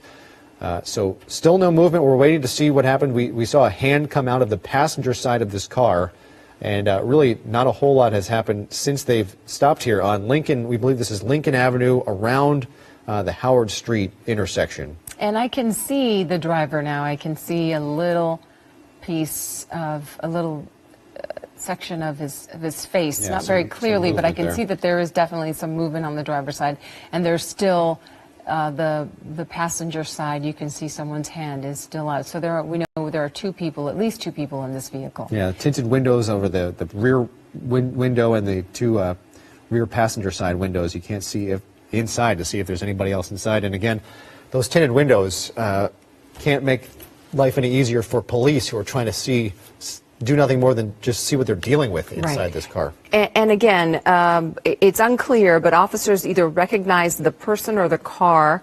So still no movement. We're waiting to see what happened. We saw a hand come out of the passenger side of this car. And really, not a whole lot has happened since they've stopped here on Lincoln. We believe this is Lincoln Avenue around the Howard Street intersection. And I can see the driver now. I can see a little piece of, a little section of his face. Yeah, Not very clearly, but I can there. see that there is definitely some movement on the driver's side. And there's still the passenger side, you can see someone's hand is still out. So we know there are two people, at least two people in this vehicle. Yeah, tinted windows over the rear window and the two rear passenger side windows. You can't see inside to see if there's anybody else inside. And again, those tinted windows can't make life any easier for police who are trying to do nothing more than just see what they're dealing with inside this car. And again, it's unclear, but officers either recognized the person or the car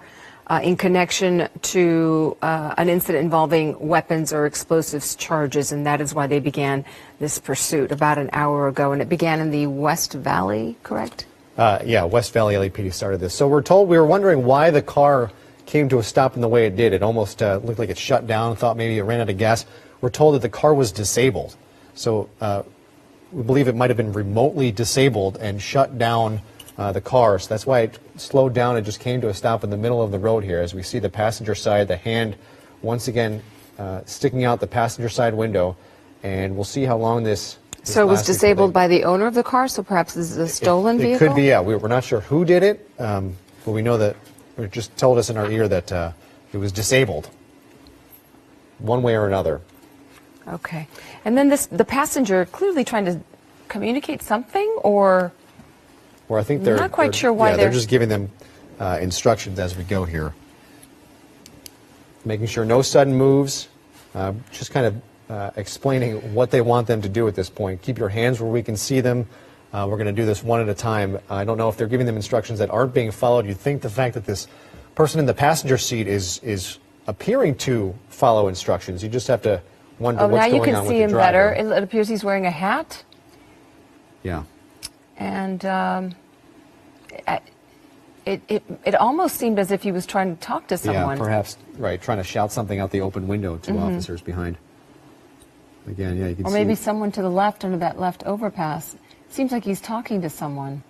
in connection to an incident involving weapons or explosives charges, and that is why they began this pursuit about an hour ago. And it began in the West Valley, correct? Yeah, West Valley LAPD started this. So we were wondering why the car came to a stop in the way it did. It almost looked like it shut down, thought maybe it ran out of gas. We're told that the car was disabled. So we believe it might have been remotely disabled and shut down the car. So that's why it slowed down and just came to a stop in the middle of the road here. As we see the passenger side, the hand once again sticking out the passenger side window. And we'll see how long this So it was disabled by the owner of the car, so perhaps this is a stolen vehicle? It could be, yeah. We're not sure who did it, but we know that it just told us in our ear that it was disabled one way or another. Okay. And then the passenger clearly trying to communicate something, or I think they're not quite sure why they're just giving them instructions as we go here. Making sure no sudden moves, just kind of explaining what they want them to do at this point. Keep your hands where we can see them. We're going to do this one at a time. I don't know if they're giving them instructions that aren't being followed. You'd think the fact that this person in the passenger seat is appearing to follow instructions. You just have to wonder what's going on with the driver. Now you can see him better. It appears he's wearing a hat. Yeah. And it almost seemed as if he was trying to talk to someone. Yeah, perhaps, right, trying to shout something out the open window to officers behind. Again, yeah, you can see. Or maybe someone to the left under that left overpass. Seems like he's talking to someone.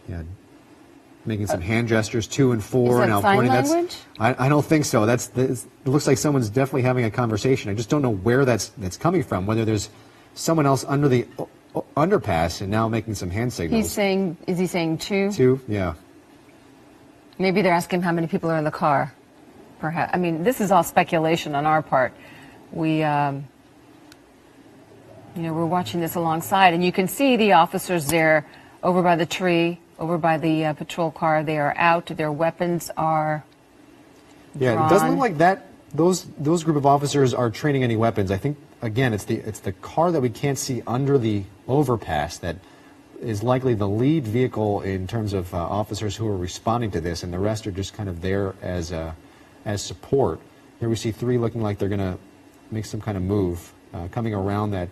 Yeah, making some hand gestures to and for. Is that now sign pointing. language? I don't think so. It looks like someone's definitely having a conversation. I just don't know where that's coming from. Whether there's someone else under the underpass and now making some hand signals. Is he saying two? Two, yeah. Maybe they're asking how many people are in the car. Perhaps. I mean, this is all speculation on our part. We're watching this alongside, and you can see the officers there over by the tree, over by the patrol car. They are out. Their weapons are drawn. It doesn't look like that. Those group of officers are training any weapons. I think again, it's the car that we can't see under the overpass that is likely the lead vehicle in terms of officers who are responding to this, and the rest are just kind of there as support. Here we see three looking like they're going to make some kind of move. Coming around that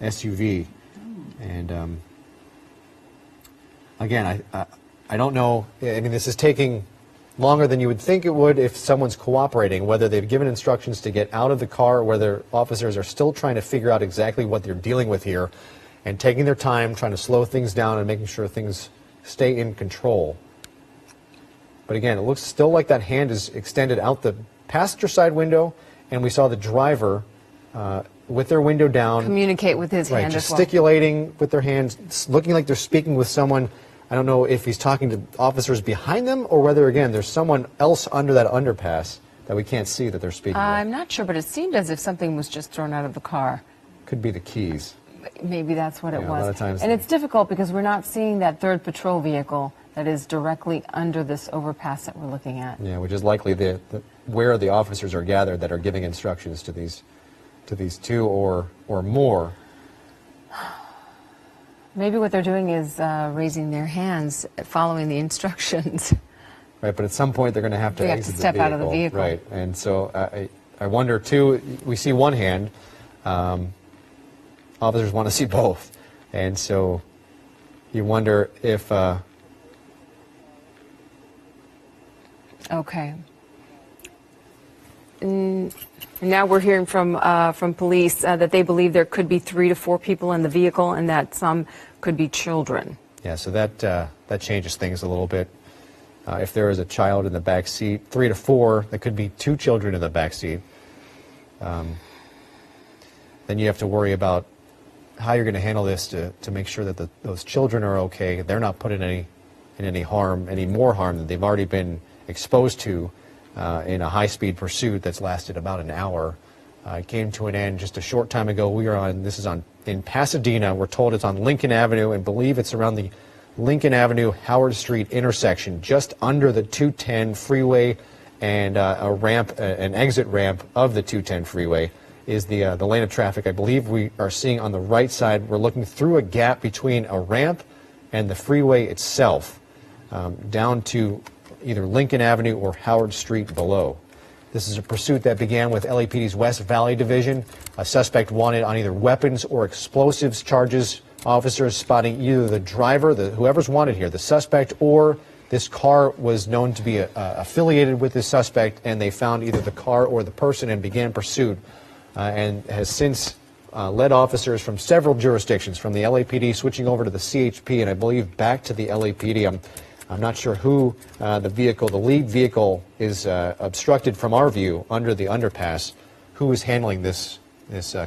SUV, and again, I don't know. I mean, this is taking longer than you would think it would if someone's cooperating. Whether they've given instructions to get out of the car, or whether officers are still trying to figure out exactly what they're dealing with here, and taking their time, trying to slow things down, and making sure things stay in control. But again, it looks still like that hand is extended out the passenger side window, and we saw the driver. With their window down. Communicate with his hand as well. Gesticulating with their hands, looking like they're speaking with someone. I don't know if he's talking to officers behind them or whether, again, there's someone else under that underpass that we can't see that they're speaking with. I'm not sure, but it seemed as if something was just thrown out of the car. Could be the keys. Maybe that's what it was. A lot of times and it's difficult because we're not seeing that third patrol vehicle that is directly under this overpass that we're looking at. Yeah, which is likely where the officers are gathered that are giving instructions to these two or more. Maybe what they're doing is raising their hands, following the instructions. Right, but at some point they're going to have to exit step out of the vehicle. Right, and so I wonder too. We see one hand. Officers want to see both, and so you wonder if. Okay. Now we're hearing from police that they believe there could be 3 to 4 people in the vehicle, and that some could be children. Yeah, so that changes things a little bit. If there is a child in the back seat, 3 to 4, that could be 2 children in the back seat. Then you have to worry about how you're going to handle this to make sure that those children are okay. They're not put in any in any more harm than they've already been exposed to in a high-speed pursuit that's lasted about an hour. It came to an end just a short time ago. This is in Pasadena. We're told it's on Lincoln Avenue, and believe it's around the Lincoln Avenue Howard Street intersection, just under the 210 freeway, and an exit ramp of the 210 freeway is the lane of traffic I believe we are seeing on the right side. We're looking through a gap between a ramp and the freeway itself, down to either Lincoln Avenue or Howard Street below. This is a pursuit that began with LAPD's West Valley Division. A suspect wanted on either weapons or explosives charges. Officers spotting either the driver, whoever's wanted here, the suspect, or this car was known to be affiliated with this suspect, and they found either the car or the person and began pursuit, and has since led officers from several jurisdictions, from the LAPD switching over to the CHP, and I believe back to the LAPD. I'm not sure who the lead vehicle is obstructed from our view under the underpass, who is handling this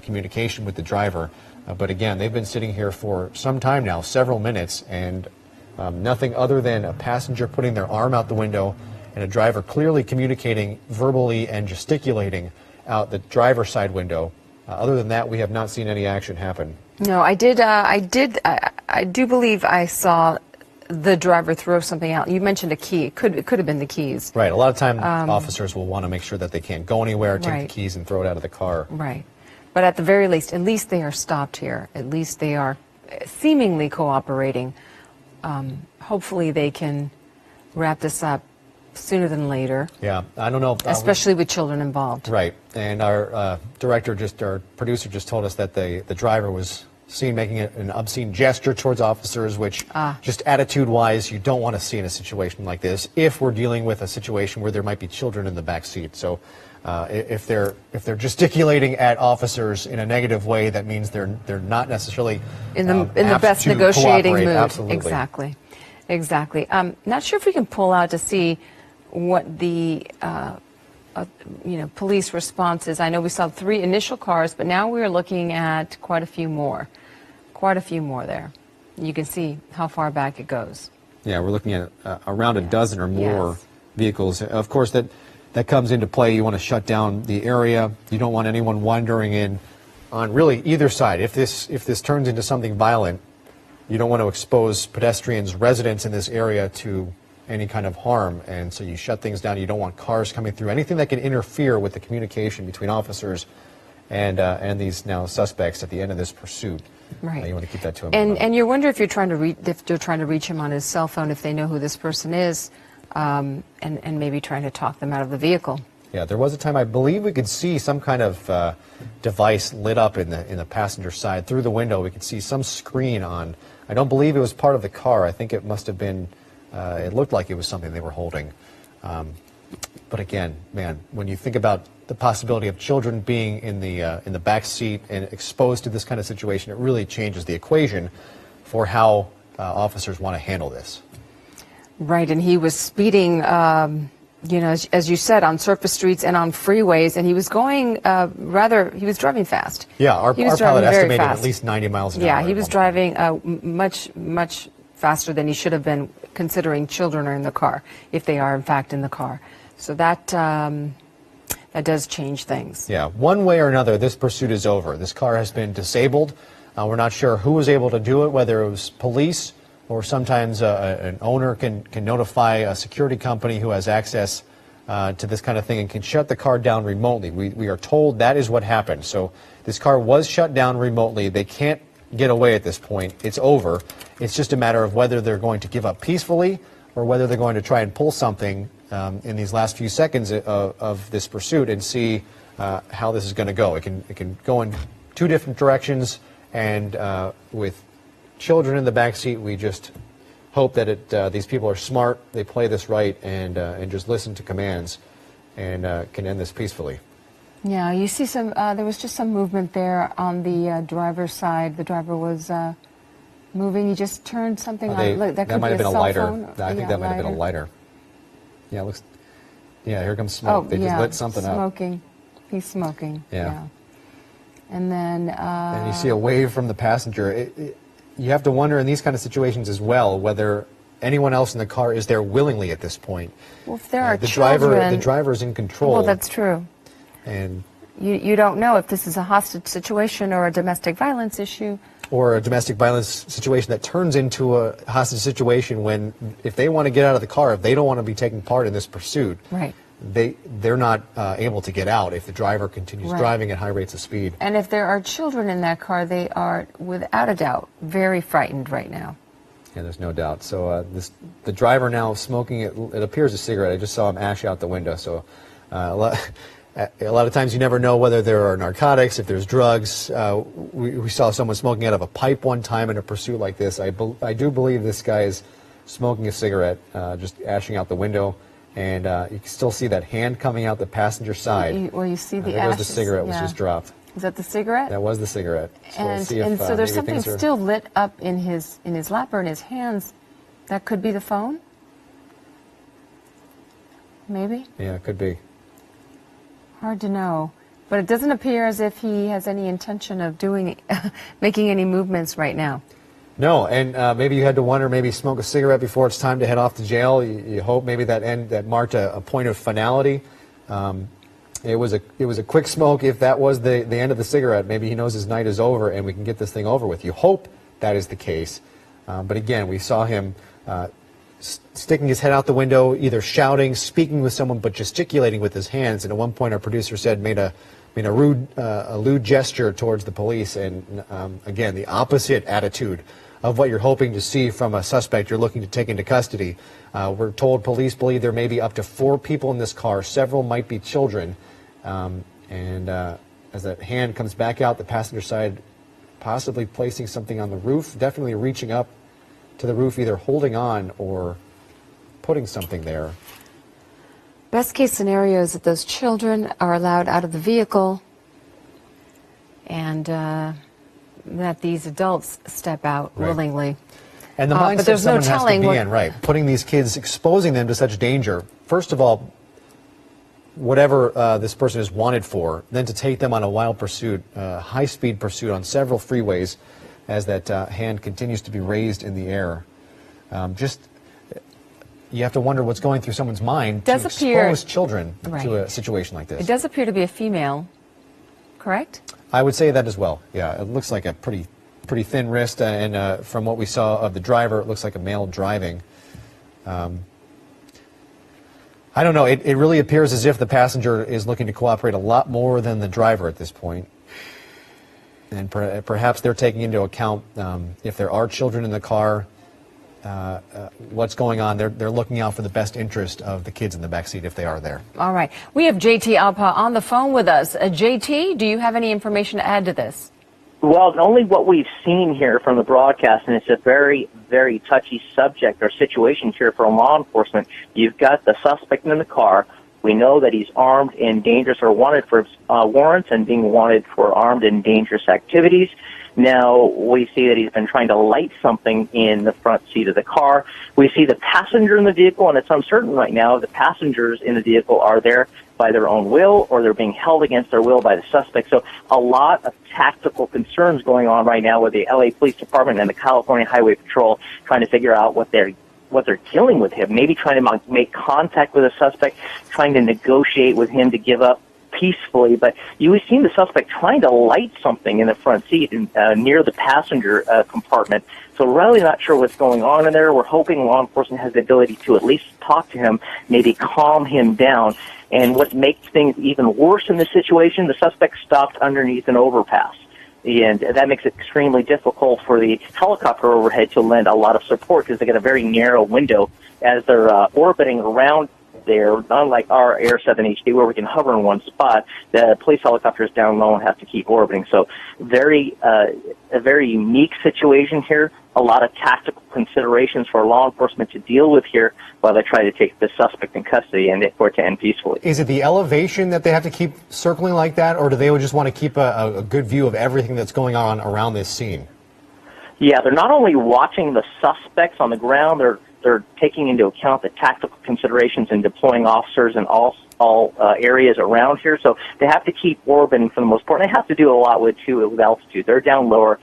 communication with the driver. But again, they've been sitting here for some time now, several minutes, and nothing other than a passenger putting their arm out the window and a driver clearly communicating verbally and gesticulating out the driver's side window. Other than that, we have not seen any action happen. No, I do believe I saw the driver throw something out. You mentioned a key. It could have been the keys. Right. A lot of time officers will want to make sure that they can't go anywhere, take Right. the keys and throw it out of the car. Right. But at the very least, at least they are stopped here. At least they are seemingly cooperating. Hopefully they can wrap this up sooner than later. Yeah, I don't know. Especially with children involved. Right. And our producer just told us that the driver was seen making an obscene gesture towards officers, which just attitude-wise you don't want to see in a situation like this if we're dealing with a situation where there might be children in the back seat. So if they're gesticulating at officers in a negative way, that means they're not necessarily in the apt best to negotiating cooperate. mood. Absolutely. Exactly. Not sure if we can pull out to see what the police response is. I know we saw 3 initial cars, but now we're looking at quite a few more there. You can see how far back it goes. Yeah, we're looking at around a dozen or more Yes. vehicles. Of course, that comes into play. You want to shut down the area. You don't want anyone wandering in on really either side. If this turns into something violent, you don't want to expose pedestrians, residents in this area to any kind of harm, and so you shut things down. You don't want cars coming through, anything that can interfere with the communication between officers and these now suspects at the end of this pursuit. Right. You want to keep that to a minimum. And you wonder if they're trying to reach him on his cell phone, if they know who this person is, and maybe trying to talk them out of the vehicle. Yeah, there was a time I believe we could see some kind of device lit up in the passenger side through the window. We could see some screen on. I don't believe it was part of the car. I think it must have been. It looked like it was something they were holding. But again, man, when you think about the possibility of children being in the back seat and exposed to this kind of situation, it really changes the equation for how officers want to handle this. Right, and he was speeding, as you said, on surface streets and on freeways, and he was going he was driving fast. Yeah, our pilot estimated at least 90 miles an hour. Yeah, he was driving much faster than he should have been, considering children are in the car, if they are in fact in the car. So that does change things. Yeah, one way or another, this pursuit is over. This car has been disabled. We're not sure who was able to do it, whether it was police or sometimes an owner can notify a security company who has access to this kind of thing and can shut the car down remotely. We are told that is what happened. So this car was shut down remotely. They can't get away at this point. It's over. It's just a matter of whether they're going to give up peacefully or whether they're going to try and pull something in these last few seconds of this pursuit and see how this is going to go. It can go in 2 different directions, and with children in the back seat, we just hope that these people are smart, they play this right, and just listen to commands and can end this peacefully. Yeah, you see there was just some movement there on the driver's side. The driver was moving. He just turned something on. Look, that could might be have been a cell lighter. phone. I think that might have been a lighter. Yeah, it looks. Yeah, here comes smoke. They just lit something smoking. up. He's smoking. Yeah. And then. And you see a wave from the passenger. You have to wonder in these kind of situations as well whether anyone else in the car is there willingly at this point. Well, if there are the children, the driver is in control. Well, that's true. And you don't know if this is a hostage situation or a domestic violence issue. Or a domestic violence situation that turns into a hostage situation when, if they want to get out of the car, if they don't want to be taking part in this pursuit, right, they're not able to get out if the driver continues driving at high rates of speed. And if there are children in that car, they are, without a doubt, very frightened right now. Yeah, there's no doubt. So the driver now smoking, it appears a cigarette. I just saw him ash out the window. So a lot of times you never know whether there are narcotics, if there's drugs. We saw someone smoking out of a pipe one time in a pursuit like this. I do believe this guy is smoking a cigarette, just ashing out the window. And you can still see that hand coming out the passenger side. Well, you see the there ashes. goes the cigarette was just dropped. Is that the cigarette? That was the cigarette. So and we'll see if, and so there's maybe something still lit up in his lap or in his hands. That could be the phone? Maybe? Yeah, it could be. Hard to know. But it doesn't appear as if he has any intention of doing, making any movements right now. No, and maybe you had to wonder, maybe smoke a cigarette before it's time to head off to jail. You hope maybe that marked a point of finality. It was a quick smoke. If that was the end of the cigarette, maybe he knows his night is over and we can get this thing over with. You hope that is the case. But again, we saw him sticking his head out the window, either shouting, speaking with someone, but gesticulating with his hands. And at one point, our producer said made a lewd gesture towards the police. And again, the opposite attitude of what you're hoping to see from a suspect you're looking to take into custody. We're told police believe there may be up to 4 people in this car. Several might be children. As that hand comes back out the passenger side, possibly placing something on the roof, definitely reaching up to the roof, either holding on or putting something there. Best case scenario is that those children are allowed out of the vehicle and that these adults step out willingly. And the mindset there's no someone has to telling be in, right? Putting these kids, exposing them to such danger. First of all, whatever this person is wanted for, then to take them on a wild pursuit, high-speed pursuit on several freeways as that hand continues to be raised in the air. You have to wonder what's going through someone's mind to expose children to a situation like this. It does appear to be a female, correct? I would say that as well. Yeah, it looks like a pretty thin wrist, and from what we saw of the driver, it looks like a male driving. I don't know. It really appears as if the passenger is looking to cooperate a lot more than the driver at this point. And perhaps they're taking into account if there are children in the car, what's going on. They're looking out for the best interest of the kids in the backseat if they are there. All right. We have JT Alpa on the phone with us. JT, do you have any information to add to this? Well, only what we've seen here from the broadcast, and it's a very, very touchy subject or situation here for law enforcement. You've got the suspect in the car. We know that he's armed and dangerous or wanted for warrants and being wanted for armed and dangerous activities. Now, we see that he's been trying to light something in the front seat of the car. We see the passenger in the vehicle, and it's uncertain right now if the passengers in the vehicle are there by their own will or they're being held against their will by the suspect. So a lot of tactical concerns going on right now with the LA Police Department and the California Highway Patrol trying to figure out what they're dealing with him, maybe trying to make contact with a suspect, trying to negotiate with him to give up peacefully. But we've seen the suspect trying to light something in the front seat near the passenger compartment. So we're really not sure what's going on in there. We're hoping law enforcement has the ability to at least talk to him, maybe calm him down. And what makes things even worse in this situation, the suspect stopped underneath an overpass. And that makes it extremely difficult for the helicopter overhead to lend a lot of support because they get a very narrow window as they're orbiting around there, unlike our Air 7 HD where we can hover in one spot. The police helicopters down low and have to keep orbiting. So a very unique situation here. A lot of tactical considerations for law enforcement to deal with here while they try to take the suspect in custody and for it to end peacefully. Is it the elevation that they have to keep circling like that, or do they just want to keep a good view of everything that's going on around this scene? Yeah, they're not only watching the suspects on the ground, they're taking into account the tactical considerations and deploying officers in all areas around here. So they have to keep orbiting for the most part. And they have to do a lot with altitude. They're down lower.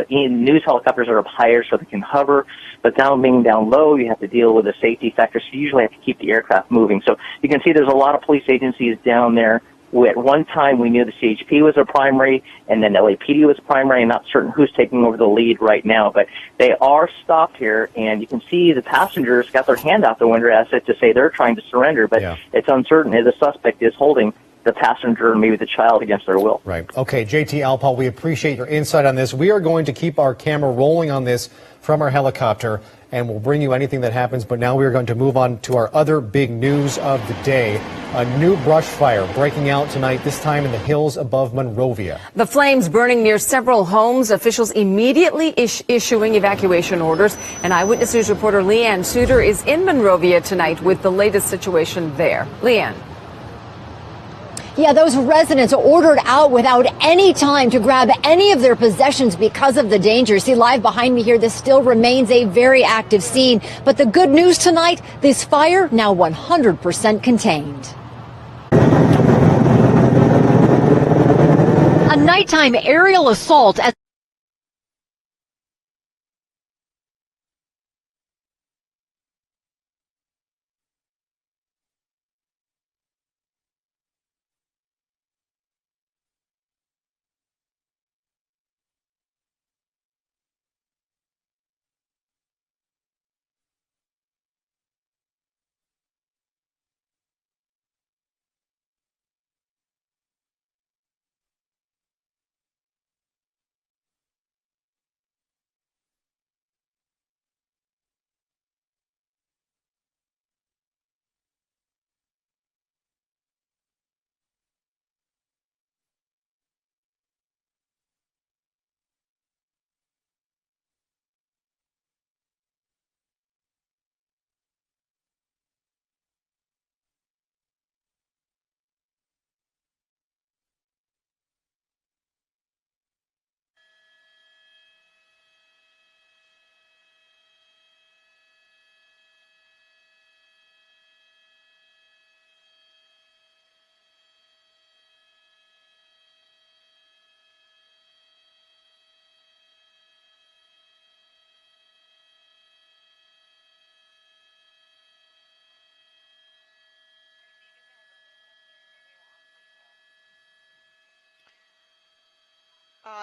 News helicopters are up higher so they can hover, but being down low, you have to deal with the safety factor. So you usually have to keep the aircraft moving. So you can see there's a lot of police agencies down there. At one time, we knew the CHP was a primary, and then LAPD was primary, and not certain who's taking over the lead right now. But they are stopped here, and you can see the passengers got their hand out the window as if to say they're trying to surrender, but it's uncertain if the suspect is holding the passenger and maybe the child against their will. Right. Okay, JT Alpal, we appreciate your insight on this. We are going to keep our camera rolling on this from our helicopter, and we'll bring you anything that happens. But now we are going to move on to our other big news of the day. A new brush fire breaking out tonight, this time in the hills above Monrovia. The flames burning near several homes, officials immediately issuing evacuation orders. And Eyewitness News reporter Leanne Suter is in Monrovia tonight with the latest situation there. Leanne. Yeah, those residents are ordered out without any time to grab any of their possessions because of the danger. See, live behind me here, this still remains a very active scene. But the good news tonight, this fire now 100% contained. A nighttime aerial assault at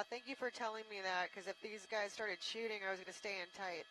Thank you for telling me that, because if these guys started shooting, I was going to stay in tight.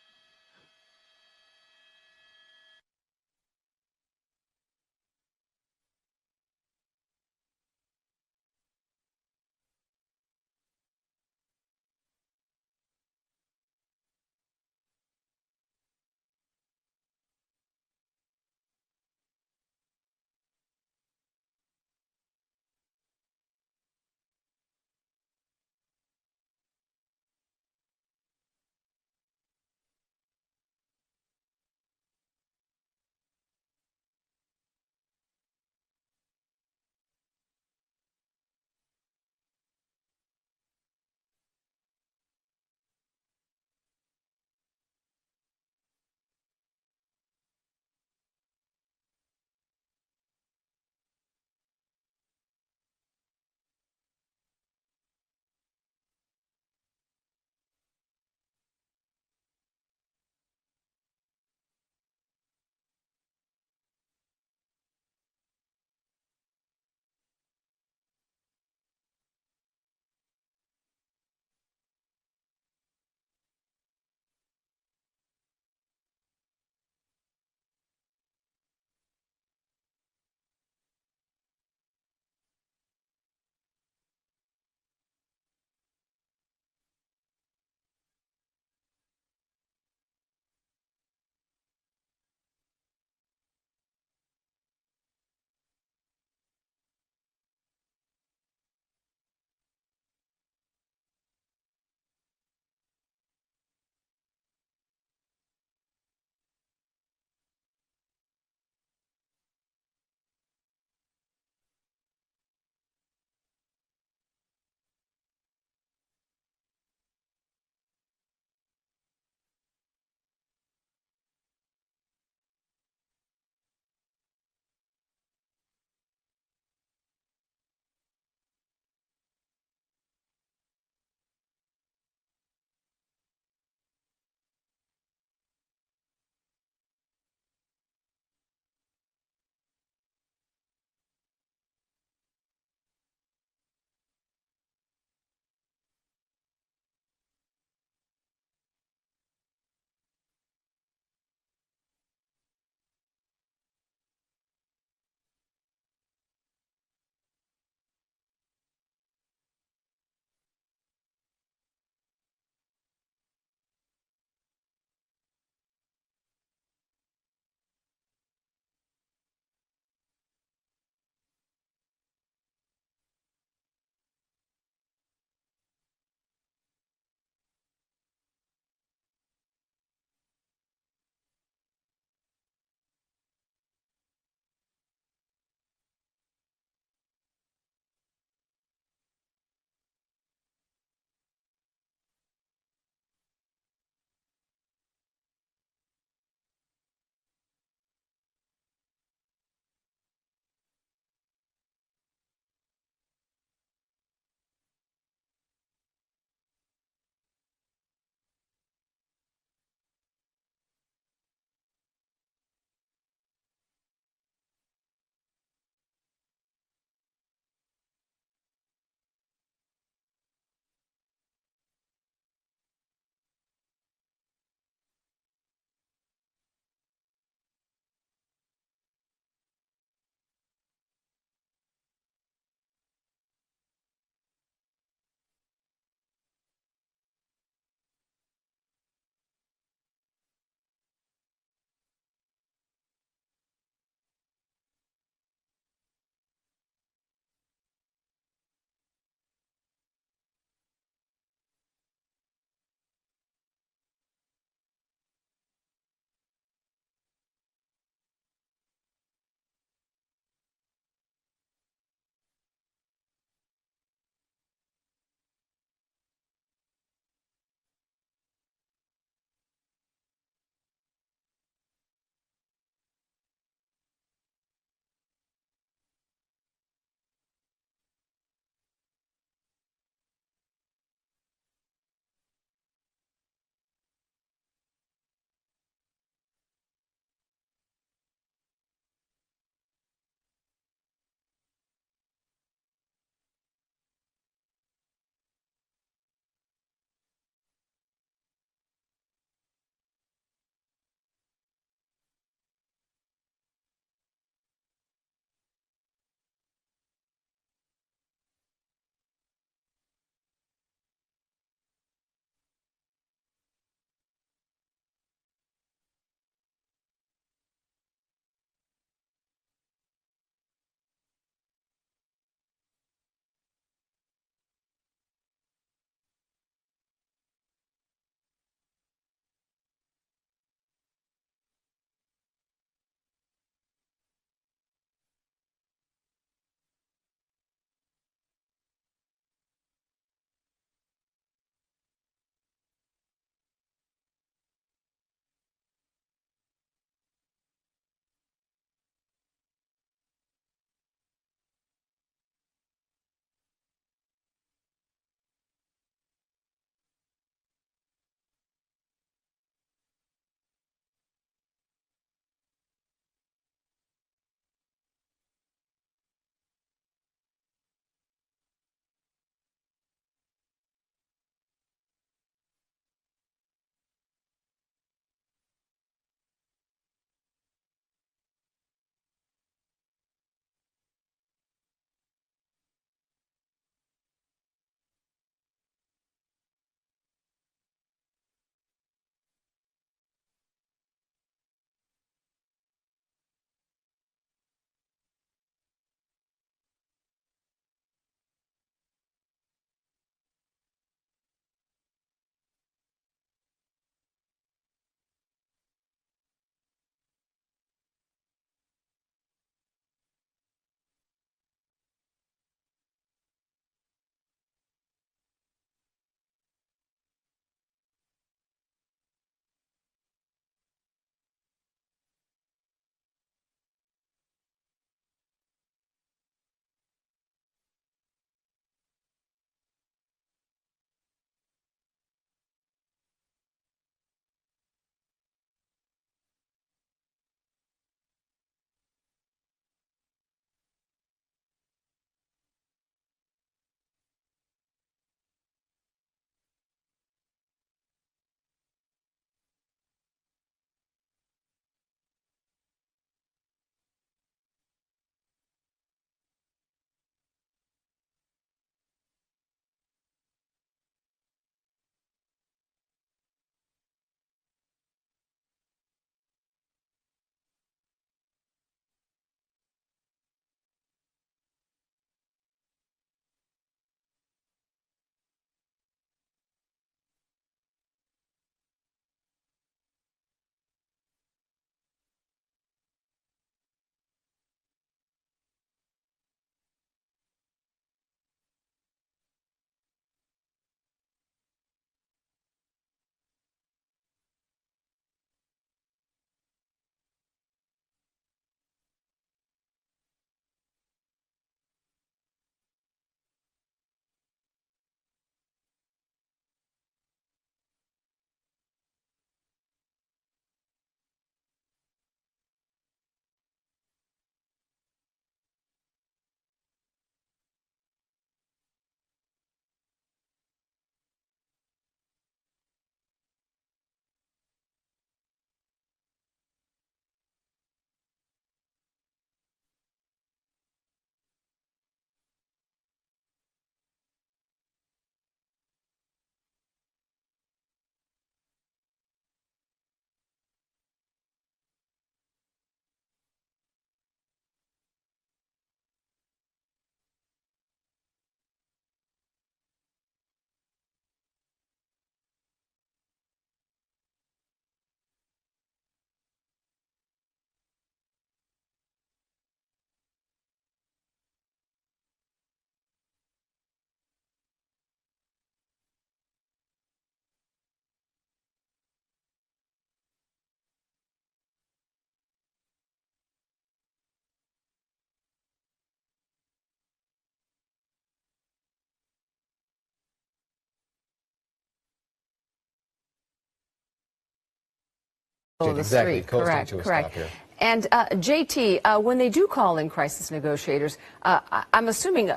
of the exactly, street. coasting Correct, to a correct. stop here. And JT, when they do call in crisis negotiators, I'm assuming,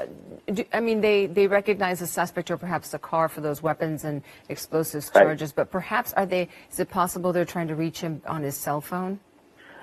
they recognize the suspect or perhaps the car for those weapons and explosives charges, but perhaps is it possible they're trying to reach him on his cell phone?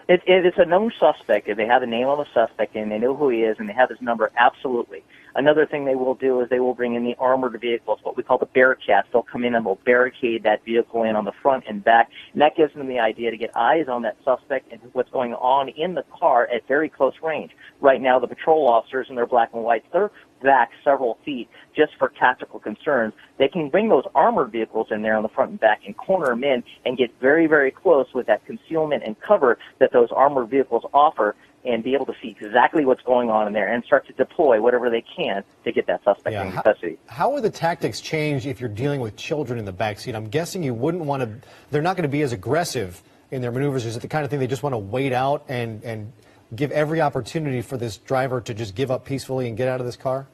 It's a known suspect. If they have the name of a suspect and they know who he is and they have his number, absolutely. Another thing they will do is they will bring in the armored vehicles, what we call the Bearcats. They'll come in and they'll barricade that vehicle in on the front and back, and that gives them the idea to get eyes on that suspect and what's going on in the car at very close range. Right now, the patrol officers in their black and whites, they're back several feet just for tactical concerns. They can bring those armored vehicles in there on the front and back and corner them in and get very, very close with that concealment and cover that those armored vehicles offer, and be able to see exactly what's going on in there and start to deploy whatever they can to get that suspect in custody. How would the tactics change if you're dealing with children in the backseat? I'm guessing you wouldn't want to, they're not going to be as aggressive in their maneuvers. Is it the kind of thing they just want to wait out and give every opportunity for this driver to just give up peacefully and get out of this car?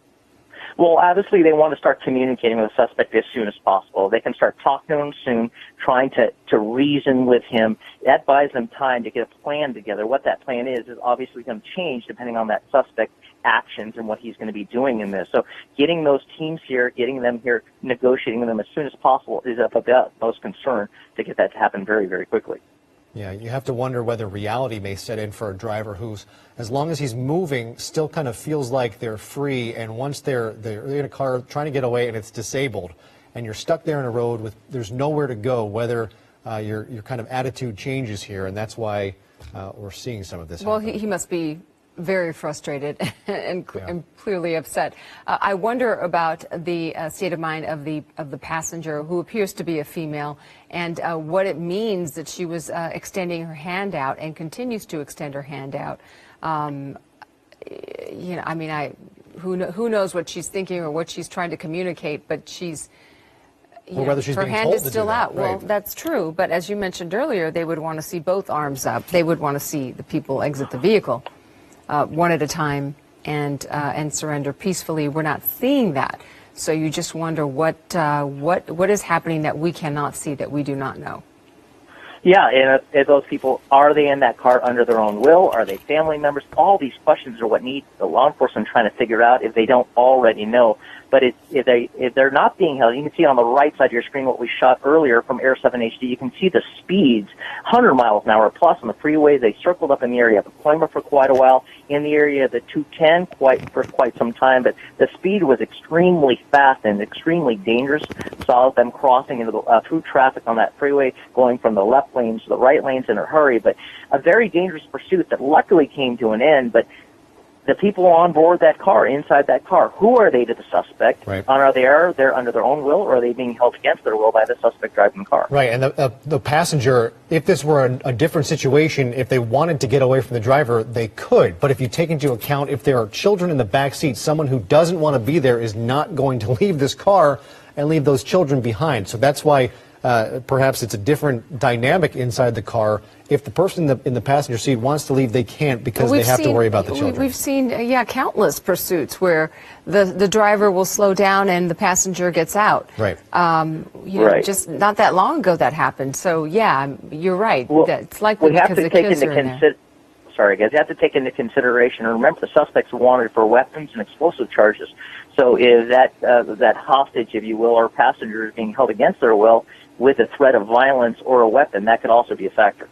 Well, obviously, they want to start communicating with the suspect as soon as possible. They can start talking to him soon, trying to reason with him. That buys them time to get a plan together. What that plan is obviously going to change depending on that suspect's actions and what he's going to be doing in this. So getting those teams here, getting them here, negotiating with them as soon as possible is of the utmost concern to get that to happen very, very quickly. Yeah, you have to wonder whether reality may set in for a driver who's, as long as he's moving, still kind of feels like they're free, and once they're in a car trying to get away and it's disabled, and you're stuck there in a road with there's nowhere to go, whether your kind of attitude changes here, and that's why we're seeing some of this Well, happen. he must be very frustrated and clearly upset. I wonder about the state of mind of the passenger, who appears to be a female, and what it means that she was extending her hand out and continues to extend her hand out. Who knows what she's thinking or what she's trying to communicate, but she's. Or whether she's her being hand told is to still do that. out. Well, Right. that's true. But as you mentioned earlier, they would want to see both arms up. They would want to see the people exit the vehicle one at a time and surrender peacefully. We're not seeing that. So you just wonder what is happening that we cannot see, that we do not know. Yeah, and if those people, are they in that car under their own will? Are they family members? All these questions are what need the law enforcement trying to figure out if they don't already know. But if they're not being held, you can see on the right side of your screen what we shot earlier from Air 7 HD. You can see the speeds, 100 miles an hour plus on the freeways. They circled up in the area of Deployment for quite a while, in the area of the 210 for quite some time. But the speed was extremely fast and extremely dangerous. Saw them crossing into through traffic on that freeway, going from the left lanes to the right lanes in a hurry. But a very dangerous pursuit that luckily came to an end. But the people on board that car, inside that car, who are they to the suspect? Right. Are they under their own will, or are they being held against their will by the suspect driving the car? Right, and the passenger, if this were a different situation, if they wanted to get away from the driver, they could. But if you take into account if there are children in the back seat, someone who doesn't want to be there is not going to leave this car and leave those children behind. So that's why perhaps it's a different dynamic inside the car. If the person in the passenger seat wants to leave, they can't because they have to worry about the children. We've seen, countless pursuits where the driver will slow down and the passenger gets out. Right. Right. Just not that long ago that happened. So, yeah, you're right. Well, it's likely we have because to the take kids into are in there. Sorry, guys. You have to take into consideration, and remember, the suspects are wanted for weapons and explosive charges. So if that hostage, if you will, or passenger is being held against their will with a threat of violence or a weapon, that could also be a factor.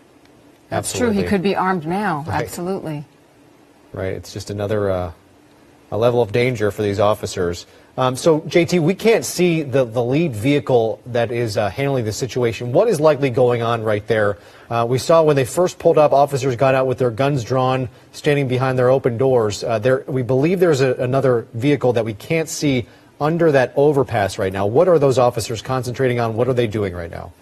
That's Absolutely. true. He could be armed now. Right. Absolutely. Right. It's just another a level of danger for these officers. So, JT, we can't see the lead vehicle that is handling the situation. What is likely going on right there? We saw when they first pulled up, officers got out with their guns drawn, standing behind their open doors. We believe there's another vehicle that we can't see under that overpass right now. What are those officers concentrating on? What are they doing right now?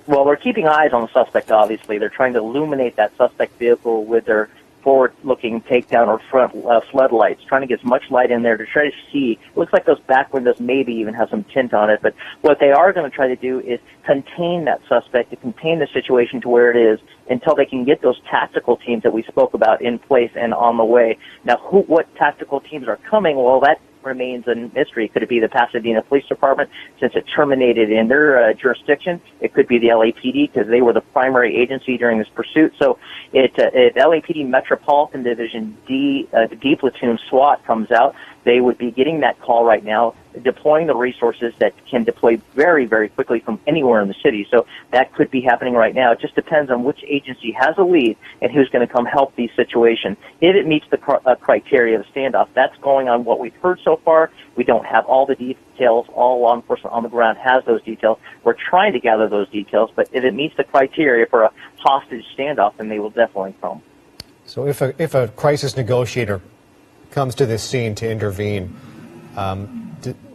Well, we're keeping eyes on the suspect, obviously. They're trying to illuminate that suspect vehicle with their forward-looking takedown or front floodlights, trying to get as much light in there to try to see. It looks like those back windows maybe even have some tint on it, but what they are going to try to do is contain that suspect, to contain the situation to where it is until they can get those tactical teams that we spoke about in place and on the way. Now, what tactical teams are coming, well, that remains a mystery. Could it be the Pasadena Police Department, since it terminated in their jurisdiction? It could be the LAPD, because they were the primary agency during this pursuit. So if LAPD Metropolitan Division D Platoon SWAT comes out, they would be getting that call right now, deploying the resources that can deploy very, very quickly from anywhere in the city. So that could be happening right now. It just depends on which agency has a lead and who's going to come help these situations. If it meets the criteria of the standoff, that's going on what we've heard so far. We don't have all the details. All law enforcement on the ground has those details. We're trying to gather those details, but if it meets the criteria for a hostage standoff, then they will definitely come. So if a crisis negotiator comes to this scene to intervene,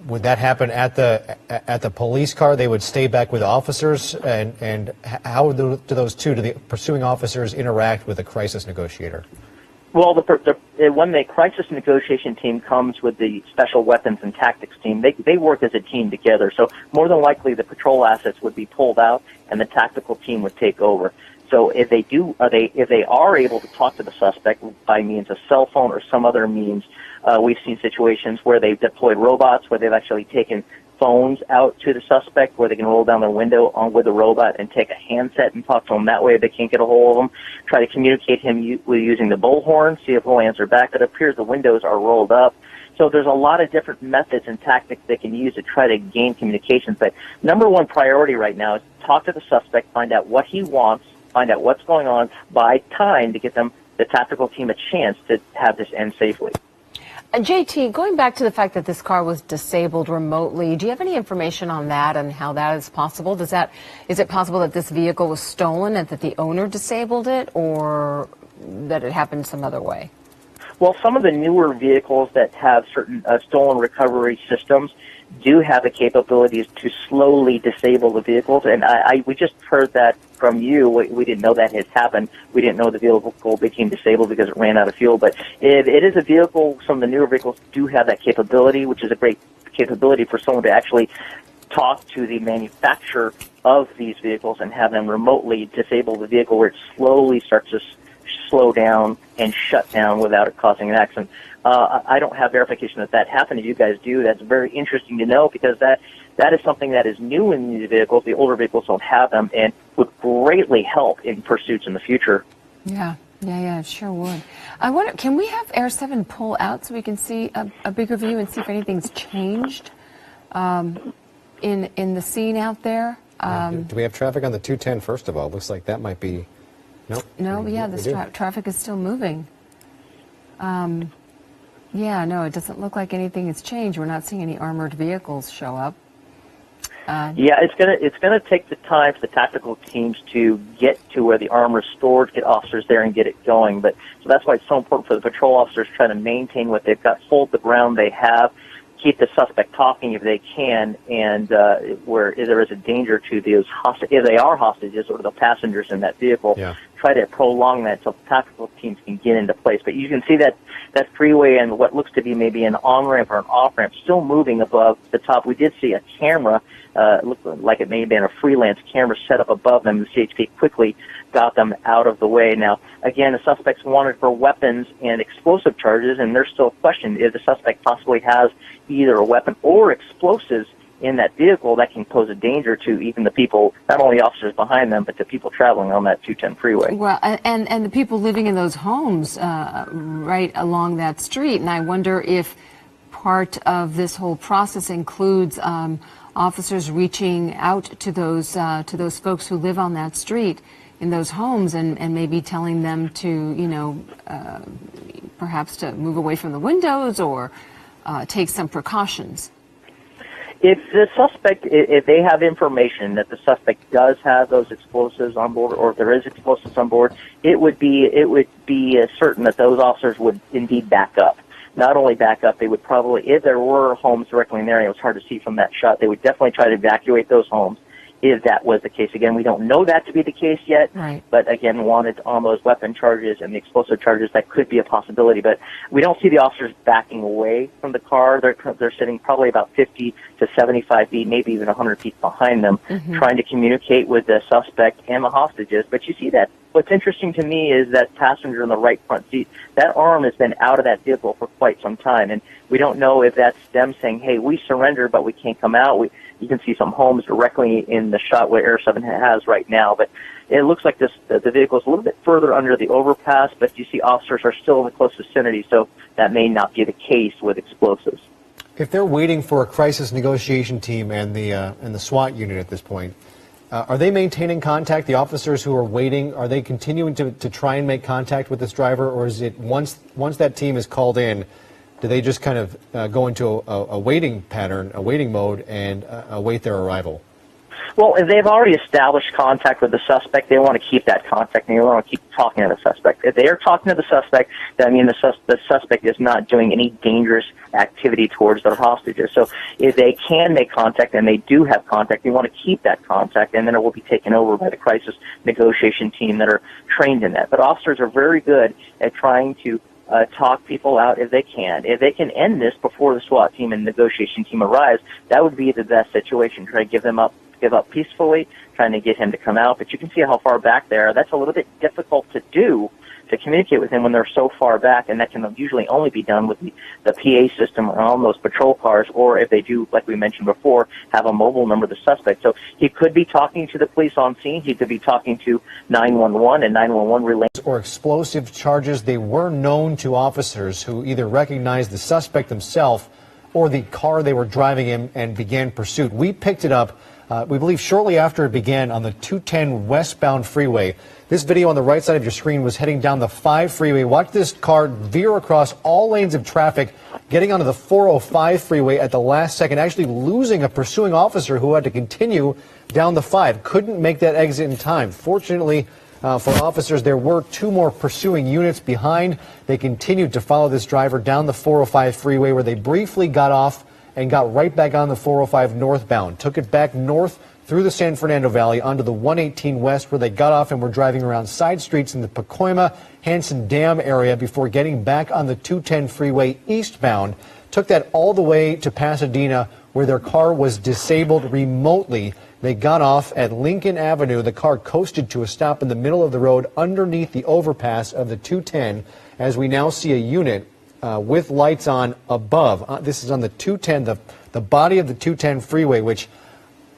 would that happen at the police car? They would stay back with officers, and how do the pursuing officers interact with the crisis negotiator? Well, when the crisis negotiation team comes with the special weapons and tactics team, they work as a team together. So more than likely, the patrol assets would be pulled out, and the tactical team would take over. So if they are able to talk to the suspect by means of cell phone or some other means, we've seen situations where they've deployed robots, where they've actually taken phones out to the suspect, where they can roll down their window with a robot and take a handset and talk to him that way if they can't get a hold of him. Try to communicate him using the bullhorn, see if he'll answer back. It appears the windows are rolled up. So there's a lot of different methods and tactics they can use to try to gain communications. But number one priority right now is talk to the suspect, find out what he wants, find out what's going on, buy time to get the tactical team a chance to have this end safely. JT, going back to the fact that this car was disabled remotely, do you have any information on that and how that is possible? Is it possible that this vehicle was stolen and that the owner disabled it, or that it happened some other way? Well, some of the newer vehicles that have certain stolen recovery systems do have the capabilities to slowly disable the vehicles, and we just heard that from you. We didn't know that has happened. We didn't know the vehicle became disabled because it ran out of fuel, but it is a vehicle. Some of the newer vehicles do have that capability, which is a great capability for someone to actually talk to the manufacturer of these vehicles and have them remotely disable the vehicle where it slowly starts to slow down and shut down without it causing an accident. I don't have verification that happened. If you guys do, that's very interesting to know, because that is something that is new in these vehicles. The older vehicles don't have them, and would greatly help in pursuits in the future. Yeah, it sure would. I wonder, can we have Air 7 pull out so we can see a bigger view and see if anything's changed in the scene out there? Do we have traffic on the 210, first of all? Looks like that might be... Nope. No, yeah, this traffic is still moving. Yeah, no, it doesn't look like anything has changed. We're not seeing any armored vehicles show up. Yeah, it's gonna take the time for the tactical teams to get to where the armor is stored, get officers there, and get it going. But so that's why it's so important for the patrol officers trying to maintain what they've got, hold the ground they have, keep the suspect talking if they can, and where there is a danger to those if they are hostages or the passengers in that vehicle, try to prolong that so tactical teams can get into place. But you can see that freeway and what looks to be maybe an on-ramp or an off-ramp still moving above the top. We did see a camera, looked like it may have been a freelance camera set up above them. The CHP quickly got them out of the way. Now, again, the suspect's wanted for weapons and explosive charges, and there's still a question if the suspect possibly has either a weapon or explosives in that vehicle that can pose a danger to even the people, not only officers behind them, but the people traveling on that 210 freeway. Well, and the people living in those homes right along that street. And I wonder if part of this whole process includes officers reaching out to those folks who live on that street in those homes and maybe telling them to, perhaps to move away from the windows or take some precautions. If the suspect, if they have information that the suspect does have those explosives on board, or if there is explosives on board, it would be certain that those officers would indeed back up. Not only back up, they would probably, if there were homes directly in the area, it was hard to see from that shot, they would definitely try to evacuate those homes. If that was the case. Again, we don't know that to be the case yet, right. But again, wanted on those weapon charges and the explosive charges, that could be a possibility. But we don't see the officers backing away from the car. They're sitting probably about 50 to 75 feet, maybe even 100 feet behind them, trying to communicate with the suspect and the hostages. But you see that What's interesting to me is that passenger in the right front seat, that arm has been out of that vehicle for quite some time, and we don't know if that's them saying, hey, we surrender, but we can't come out. You can see some homes directly in the shot where Air 7 has right now, but it looks like the vehicle is a little bit further under the overpass, but you see officers are still in the close vicinity, so that may not be the case with explosives. If they're waiting for a crisis negotiation team and the SWAT unit at this point, are they maintaining contact? The officers who are waiting, are they continuing to try and make contact with this driver, or is it once that team is called in, do they just kind of go into a waiting pattern, a waiting mode, and await their arrival? Well, if they've already established contact with the suspect, they want to keep that contact, and they want to keep talking to the suspect. If they are talking to the suspect, that means the suspect is not doing any dangerous activity towards their hostages. So if they can make contact, and they do have contact, they want to keep that contact, and then it will be taken over by the crisis negotiation team that are trained in that. But officers are very good at trying to talk people out if they can. If they can end this before the SWAT team and negotiation team arrives, that would be the best situation. Try to give up peacefully, trying to get him to come out. But you can see how far back they are. That's a little bit difficult to do, to communicate with him when they're so far back, and that can usually only be done with the PA system on those patrol cars, or if they do, like we mentioned before, have a mobile number of the suspect. So he could be talking to the police on scene. He could be talking to 911, and 911 relaying. Or explosive charges, they were known to officers who either recognized the suspect himself or the car they were driving in and began pursuit. We picked it up, we believe, shortly after it began on the 210 westbound freeway. This video on the right side of your screen was heading down the 5 freeway. Watch this car veer across all lanes of traffic, getting onto the 405 freeway at the last second, actually losing a pursuing officer who had to continue down the 5. Couldn't make that exit in time. Fortunately for officers, there were 2 more pursuing units behind. They continued to follow this driver down the 405 freeway, where they briefly got off and got right back on the 405 northbound. Took it back north through the San Fernando Valley onto the 118 west, where they got off and were driving around side streets in the Pacoima Hanson Dam area before getting back on the 210 freeway eastbound. Took that all the way to Pasadena, where their car was disabled remotely. They got off at Lincoln Avenue. The car coasted to a stop in the middle of the road underneath the overpass of the 210, as we now see a unit with lights on above. This is on the 210, the body of the 210 freeway, which,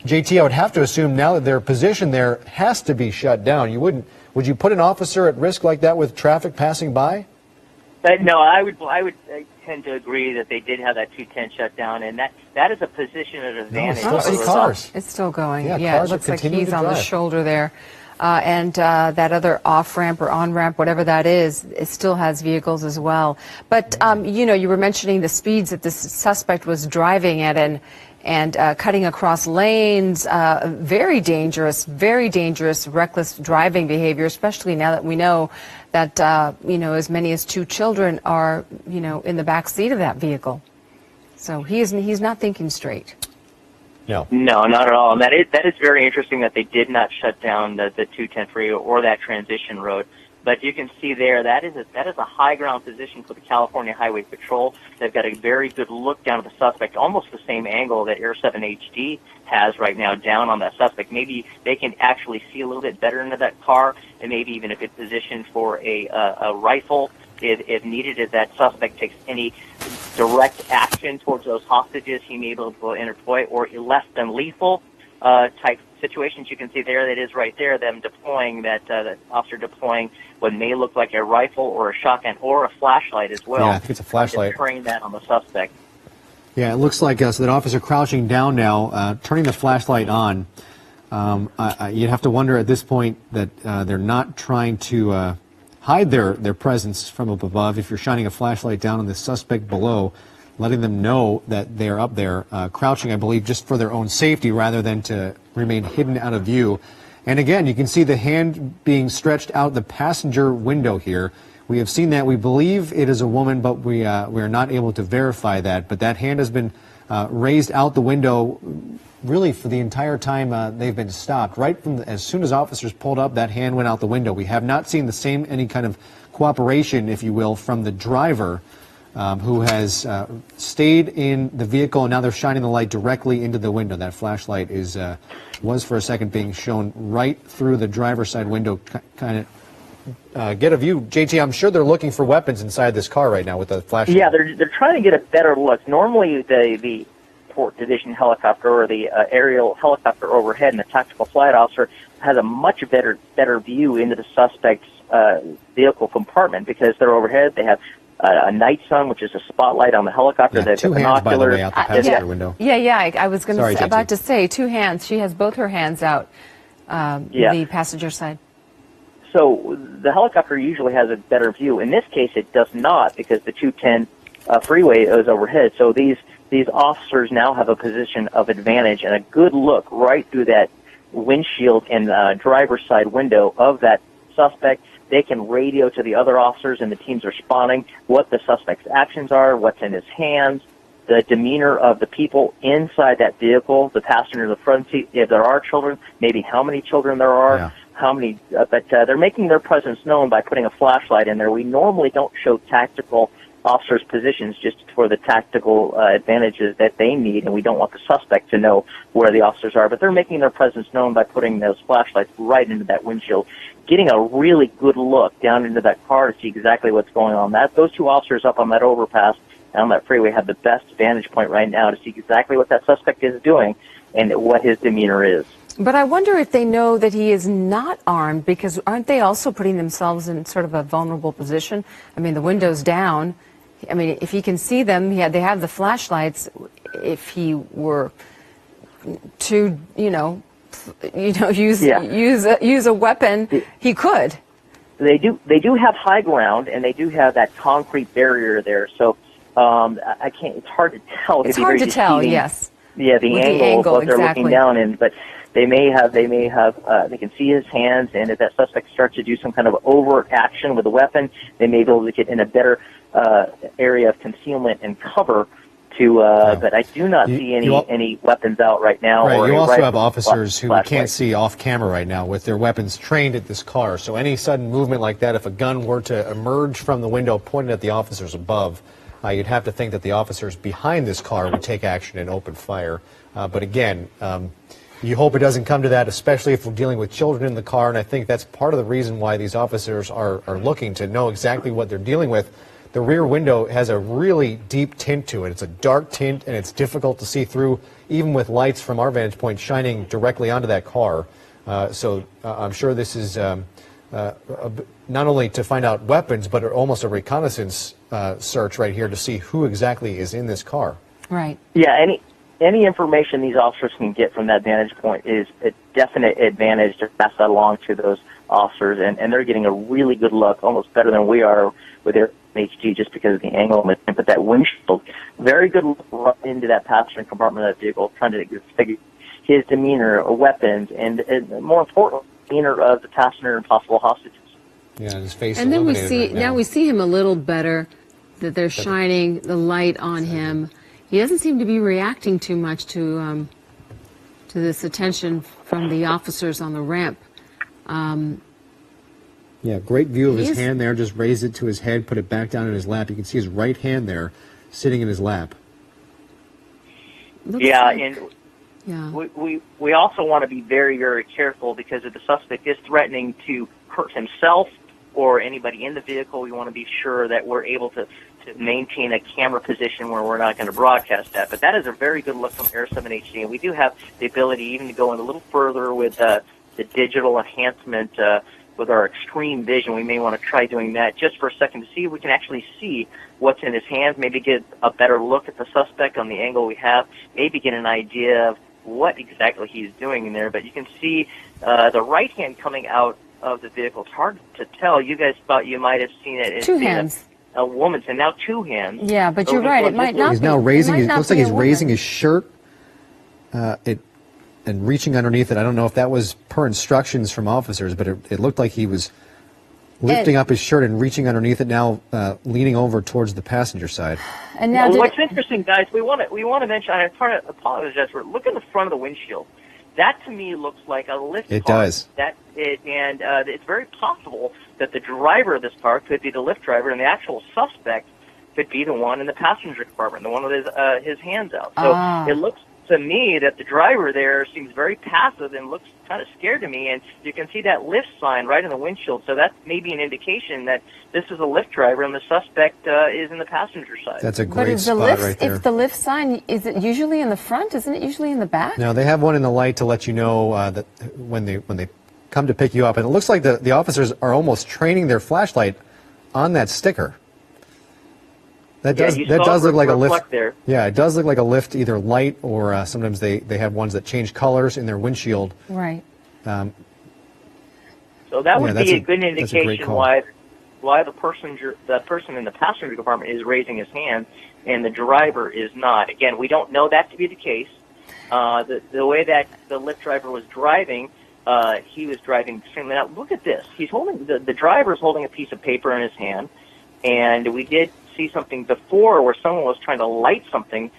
JT, I would have to assume now that their position there has to be shut down. Would you put an officer at risk like that with traffic passing by? No, I would tend to agree that they did have that 210 shut down, and that is a position of advantage. No, still cars. It's still going. Yeah, It looks like he's on the shoulder there. And that other off-ramp or on-ramp, whatever that is, it still has vehicles as well. But, you were mentioning the speeds that this suspect was driving at and cutting across lanes. Very dangerous, reckless driving behavior, especially now that we know that, as many as 2 children are, in the back seat of that vehicle. So he's not thinking straight. No, not at all. And that is very interesting that they did not shut down the 210 freeway or that transition road. But you can see there, that is a high ground position for the California Highway Patrol. They've got a very good look down at the suspect, almost the same angle that Air 7 HD has right now down on that suspect. Maybe they can actually see a little bit better into that car, and maybe even a good position for a rifle if needed. If that suspect takes any direct action towards those hostages, he may be able to employ, or less than lethal type situations. You can see there, that is right there, them deploying that officer deploying what may look like a rifle or a shotgun or a flashlight as well. Yeah, I think it's a flashlight. To train that on the suspect. Yeah, it looks like so that officer crouching down now, turning the flashlight on. You'd have to wonder at this point that they're not trying to hide their presence from up above. If you're shining a flashlight down on the suspect below, letting them know that they're up there, crouching, I believe, just for their own safety rather than to remain hidden out of view. And again, you can see the hand being stretched out the passenger window here. We have seen that. We believe it is a woman, but we are not able to verify that. But that hand has been raised out the window really for the entire time they've been stopped. Right from as soon as officers pulled up, that hand went out the window. We have not seen any kind of cooperation, if you will, from the driver, who has stayed in the vehicle, and now they're shining the light directly into the window. That flashlight was for a second being shown right through the driver's side window, kind of get a view. JT, I'm sure they're looking for weapons inside this car right now with the flashlight. Yeah, they're trying to get a better look. Normally, the Port Division helicopter or the aerial helicopter overhead and the tactical flight officer has a much better view into the suspect's vehicle compartment because they're overhead. They have a night sun, which is a spotlight on the helicopter. Yeah, They've two got hands, by the way, binoculars. out the passenger window. I was Sorry, JT. about to say 2 hands. She has both her hands out, the passenger side. So the helicopter usually has a better view. In this case, it does not because the 210 freeway is overhead. So these officers now have a position of advantage and a good look right through that windshield and driver's side window of that suspect. They can radio to the other officers and the teams responding what the suspect's actions are, what's in his hands, the demeanor of the people inside that vehicle, the passenger in the front seat, if there are children, maybe how many children there are, how many, but they're making their presence known by putting a flashlight in there. We normally don't show tactical officers' positions just for the tactical advantages that they need, and we don't want the suspect to know where the officers are, but they're making their presence known by putting those flashlights right into that windshield, getting a really good look down into that car to see exactly what's going on. Those 2 officers up on that overpass and on that freeway have the best vantage point right now to see exactly what that suspect is doing and what his demeanor is. But I wonder if they know that he is not armed, because aren't they also putting themselves in sort of a vulnerable position? I mean, the window's down. I mean, if he can see them, they have the flashlights. If he were to, use a weapon, he could. They do have high ground, and they do have that concrete barrier there. So I can't. It's hard to tell. It's hard to tell. Yes. Yeah, the angle of what they're looking down in, but they can see his hands, and if that suspect starts to do some kind of overt action with a weapon, they may be able to get in a better area of concealment and cover to, but I do not see any weapons out right now. Right, or you also rifle have officers who flashlight. can't see off camera right now with their weapons trained at this car. So any sudden movement like that, if a gun were to emerge from the window pointed at the officers above, you'd have to think that the officers behind this car would take action and open fire. But again, you hope it doesn't come to that, especially if we're dealing with children in the car. And I think that's part of the reason why these officers are looking to know exactly what they're dealing with. The rear window has a really deep tint to it. It's a dark tint, and it's difficult to see through, even with lights from our vantage point shining directly onto that car. So I'm sure this is not only to find out weapons, but almost a reconnaissance search right here to see who exactly is in this car. Right. Yeah, any information these officers can get from that vantage point is a definite advantage to pass that along to those officers, and they're getting a really good look, almost better than we are with their HD, just because of the angle. But that windshield, very good look right into that passenger compartment of that vehicle, trying to figure his demeanor, weapons, and more importantly, the demeanor of the passenger and possible hostages. Yeah, his face. And then we see now we see him a little better, that they're shining the light on him. He doesn't seem to be reacting too much to this attention from the officers on the ramp. Yeah, great view of his hand there. Just raised it to his head, put it back down in his lap. You can see his right hand there, sitting in his lap. We also want to be very, very careful because if the suspect is threatening to hurt himself or anybody in the vehicle, we want to be sure that we're able to maintain a camera position where we're not going to broadcast that. But that is a very good look from Air 7 HD, and we do have the ability even to go in a little further with the digital enhancement with our extreme vision. We may want to try doing that just for a second to see if we can actually see what's in his hands, maybe get a better look at the suspect on the angle we have, maybe get an idea of what exactly he's doing in there. But you can see the right hand coming out of the vehicle. It's hard to tell. You guys thought you might have seen it. Two hands. A woman's, and now 2 hands. Yeah, but you're right. It might not be. He's now raising. It looks like he's raising his shirt. And reaching underneath it. I don't know if that was per instructions from officers, but it looked like he was lifting up his shirt and reaching underneath it, now leaning over towards the passenger side. And now, what's interesting, guys, we want to mention, I apologize for, look in the front of the windshield. That to me looks like a lift car. It does. It's very possible that the driver of this car could be the lift driver, and the actual suspect could be the one in the passenger compartment, the one with his hands out. So to me that the driver there seems very passive and looks kind of scared to me. And you can see that lift sign right in the windshield. So that's maybe an indication that this is a Lyft driver and the suspect is in the passenger side. That's a But great is the spot lift, right there. if the lift sign, is it usually in the front? Isn't it usually in the back? Now, they have one in the light to let you know that when they come to pick you up. And it looks like the officers are almost training their flashlight on that sticker. That does look like a lift. There. Yeah, it does look like a lift, either light or sometimes they have ones that change colors in their windshield. Right. So that would be a good indication why the person in the passenger compartment is raising his hand and the driver is not. Again, we don't know that to be the case. The way that the Lyft driver was driving, he was driving extremely. Now look at this. He's holding the driver's holding a piece of paper in his hand, and we did see something before where someone was trying to light something,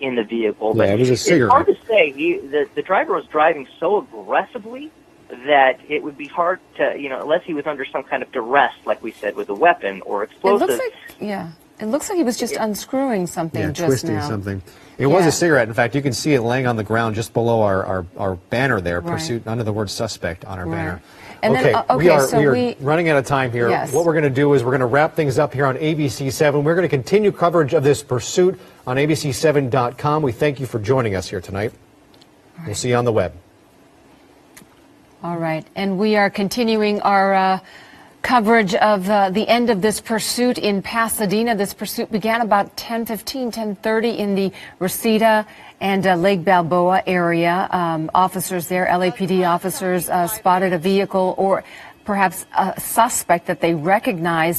in the vehicle. Yeah, but it was a cigarette. It's hard to say. The driver was driving so aggressively that it would be hard to, unless he was under some kind of duress, like we said, with a weapon or explosive. It looks like he was just unscrewing something just now. Twisting something. It was a cigarette. In fact, you can see it laying on the ground just below our banner there, Pursuit, under the word suspect on our banner. And okay, then, we are running out of time here. Yes. What we're going to do is we're going to wrap things up here on ABC7. We're going to continue coverage of this pursuit on ABC7.com. We thank you for joining us here tonight. We'll see you on the web. All right. And we are continuing our coverage of the end of this pursuit in Pasadena. This pursuit began about 10:30 in the Reseda and Lake Balboa area. Officers there, LAPD officers, spotted a vehicle or perhaps a suspect that they recognized